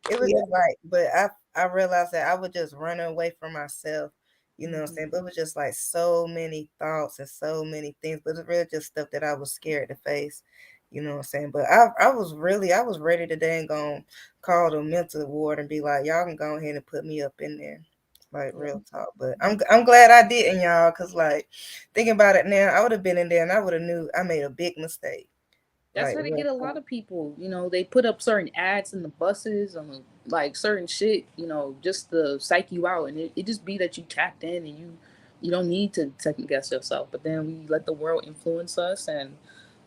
It was yeah, just like, but I realized that I would just run away from myself, You know what I'm Mhm. saying? But it was just like so many thoughts and so many things. But it's really just stuff that I was scared to face. You know what I'm saying? But I was ready to dang on call the mental ward and be like, y'all can go ahead and put me up in there. Like Yeah. real talk. But I'm glad I didn't, y'all, cause like thinking about it now, I would have been in there and I would have knew I made a big mistake. That's Like how they real get a lot talk. of people. They put up certain ads in the buses on like certain shit, just to psych you out. And it just be that you tapped in and you don't need to second guess yourself. But then we let the world influence us and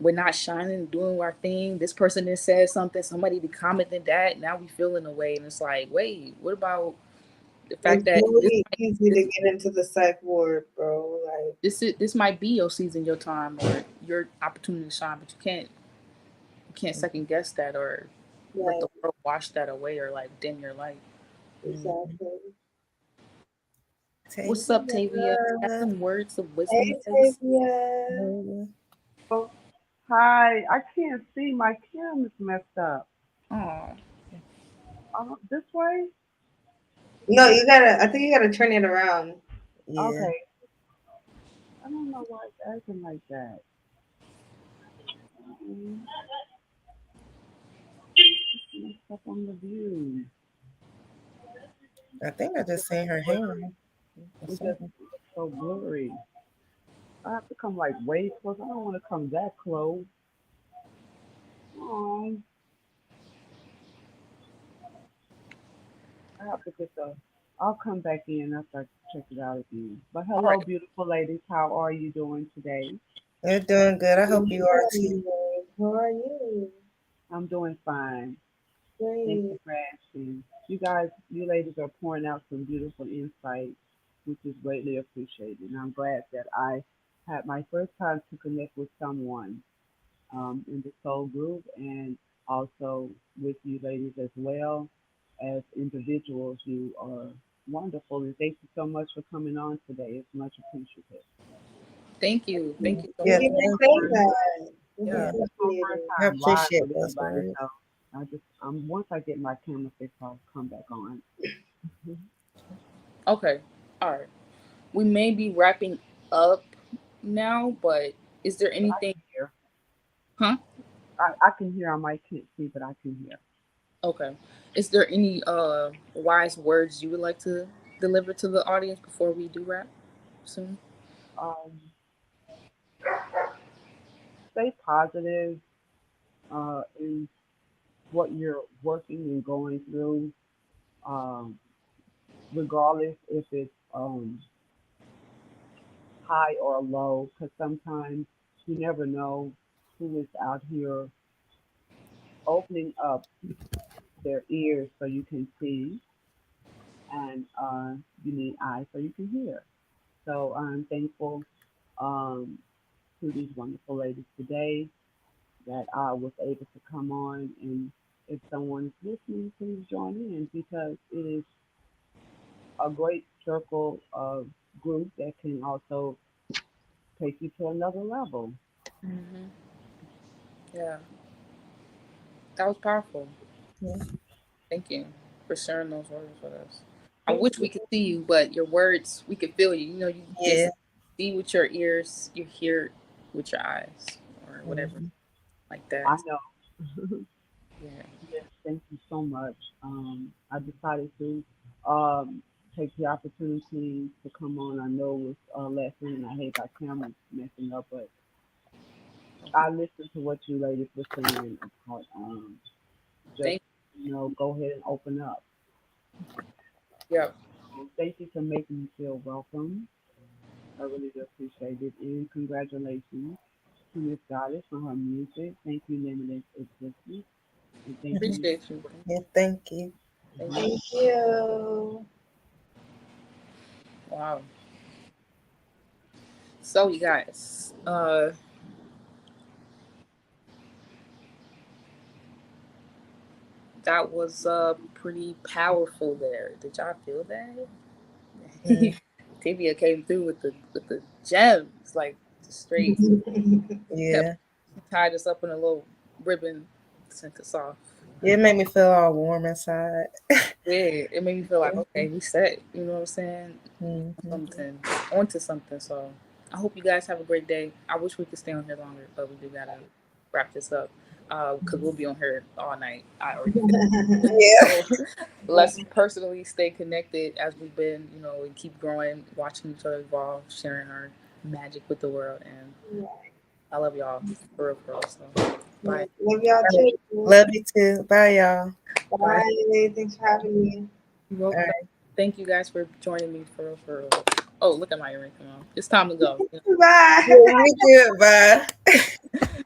we're not shining, doing our thing. This person then said something, somebody commented that. Now we feeling away. And it's like, wait, what about the fact It's that really easy to get into the psych ward, bro. Like, this might be your season, your time, or your opportunity to shine, but you can't second guess that or let right, the world wash that away or like dim your light. Mm-hmm. exactly. What's up, Tavia? Got Tavia. some words of wisdom Hey, to say? Tavia. Maybe. Oh, hi. I can't see. My camera's messed up. Oh, This way? No, you gotta. I think you gotta turn it around. Yeah. Okay. I don't know why it's acting like that. Mm, Messed up on the view. I think I just seen her hand or It just something. looks so blurry. I have to come like way close. I don't want to come that close. Oh, I have to get the. I'll come back in after I check it out again. But all right. hello, beautiful ladies. How are you doing today? You're doing good. I hope you are too. Hey, how are you? I'm doing fine. Thank Great. you for asking. You guys, you ladies are pouring out some beautiful insight, which is greatly appreciated. And I'm glad that I had my first time to connect with someone in the soul group and also with you ladies as well as individuals. You are wonderful. And thank you so much for coming on today. It's much appreciated. Thank you. Thank you so You Yeah, much. didn't thank say you. that. It's Yeah. Yeah, It's my first appreciated. I time live appreciate with those anybody, words. so I just once I get my camera fixed, I'll come back on. Okay. All right. We may be wrapping up now, but is there But I anything? can hear. Huh? I can hear. I might can't see, but I can hear. Okay. Is there any wise words you would like to deliver to the audience before we do wrap soon? Um, Stay positive in what you're working and going through, um, regardless if it's high or low, because sometimes you never know who is out here opening up their ears so you can see, and you need eyes so you can hear. So I'm thankful um, to these wonderful ladies today that I was able to come on. And if someone is listening, please join in because it is a great circle of group that can also take you to another level. Hmm. Yeah, that was powerful. Yeah. Thank you for sharing those words with us. I Thank wish we you. could see you, but your words, we could feel you. You Yeah. just see with your ears, you hear with your eyes, or whatever, Mhm. like I that. know. Yeah. Yes, thank you so much. I decided to um, take the opportunity to come on. I know it was last minute. I hate my camera messing up, but I listened to what you ladies were saying about just Thank go ahead and open up. you. Yeah. Thank you for making me feel welcome. I really do appreciate it. And congratulations to Miss Goddess for her music. Thank you, Limited Existence. And thank you. Appreciate you. Yeah, thank you. Thank you. Mhm. Thank you. Wow. So you guys, that was pretty powerful there. Did y'all feel that? Mm, Tibia came through with the gems, like straight. Kept yeah. tied us up in a little ribbon, sent us off. It made me feel all warm inside. Yeah, it made me feel like okay, we set. You know what I'm saying? Mhm. Something onto something. So I hope you guys have a great day. I wish we could stay on here longer, but we do gotta wrap this up because we'll be on here all night. I already feel. Yeah. So let's personally stay connected as we've been, you know, and keep growing, watching each other evolve, sharing our magic with the world. And I love y'all for real. So bye. Love y'all All right. too. Love you too. Bye, y'all. Bye. Bye. Thanks for having me. You're All welcome. right. Thank you guys for joining me for real. Oh, look at my earring. Come on. It's time to go. Bye. Yeah, you too. Bye.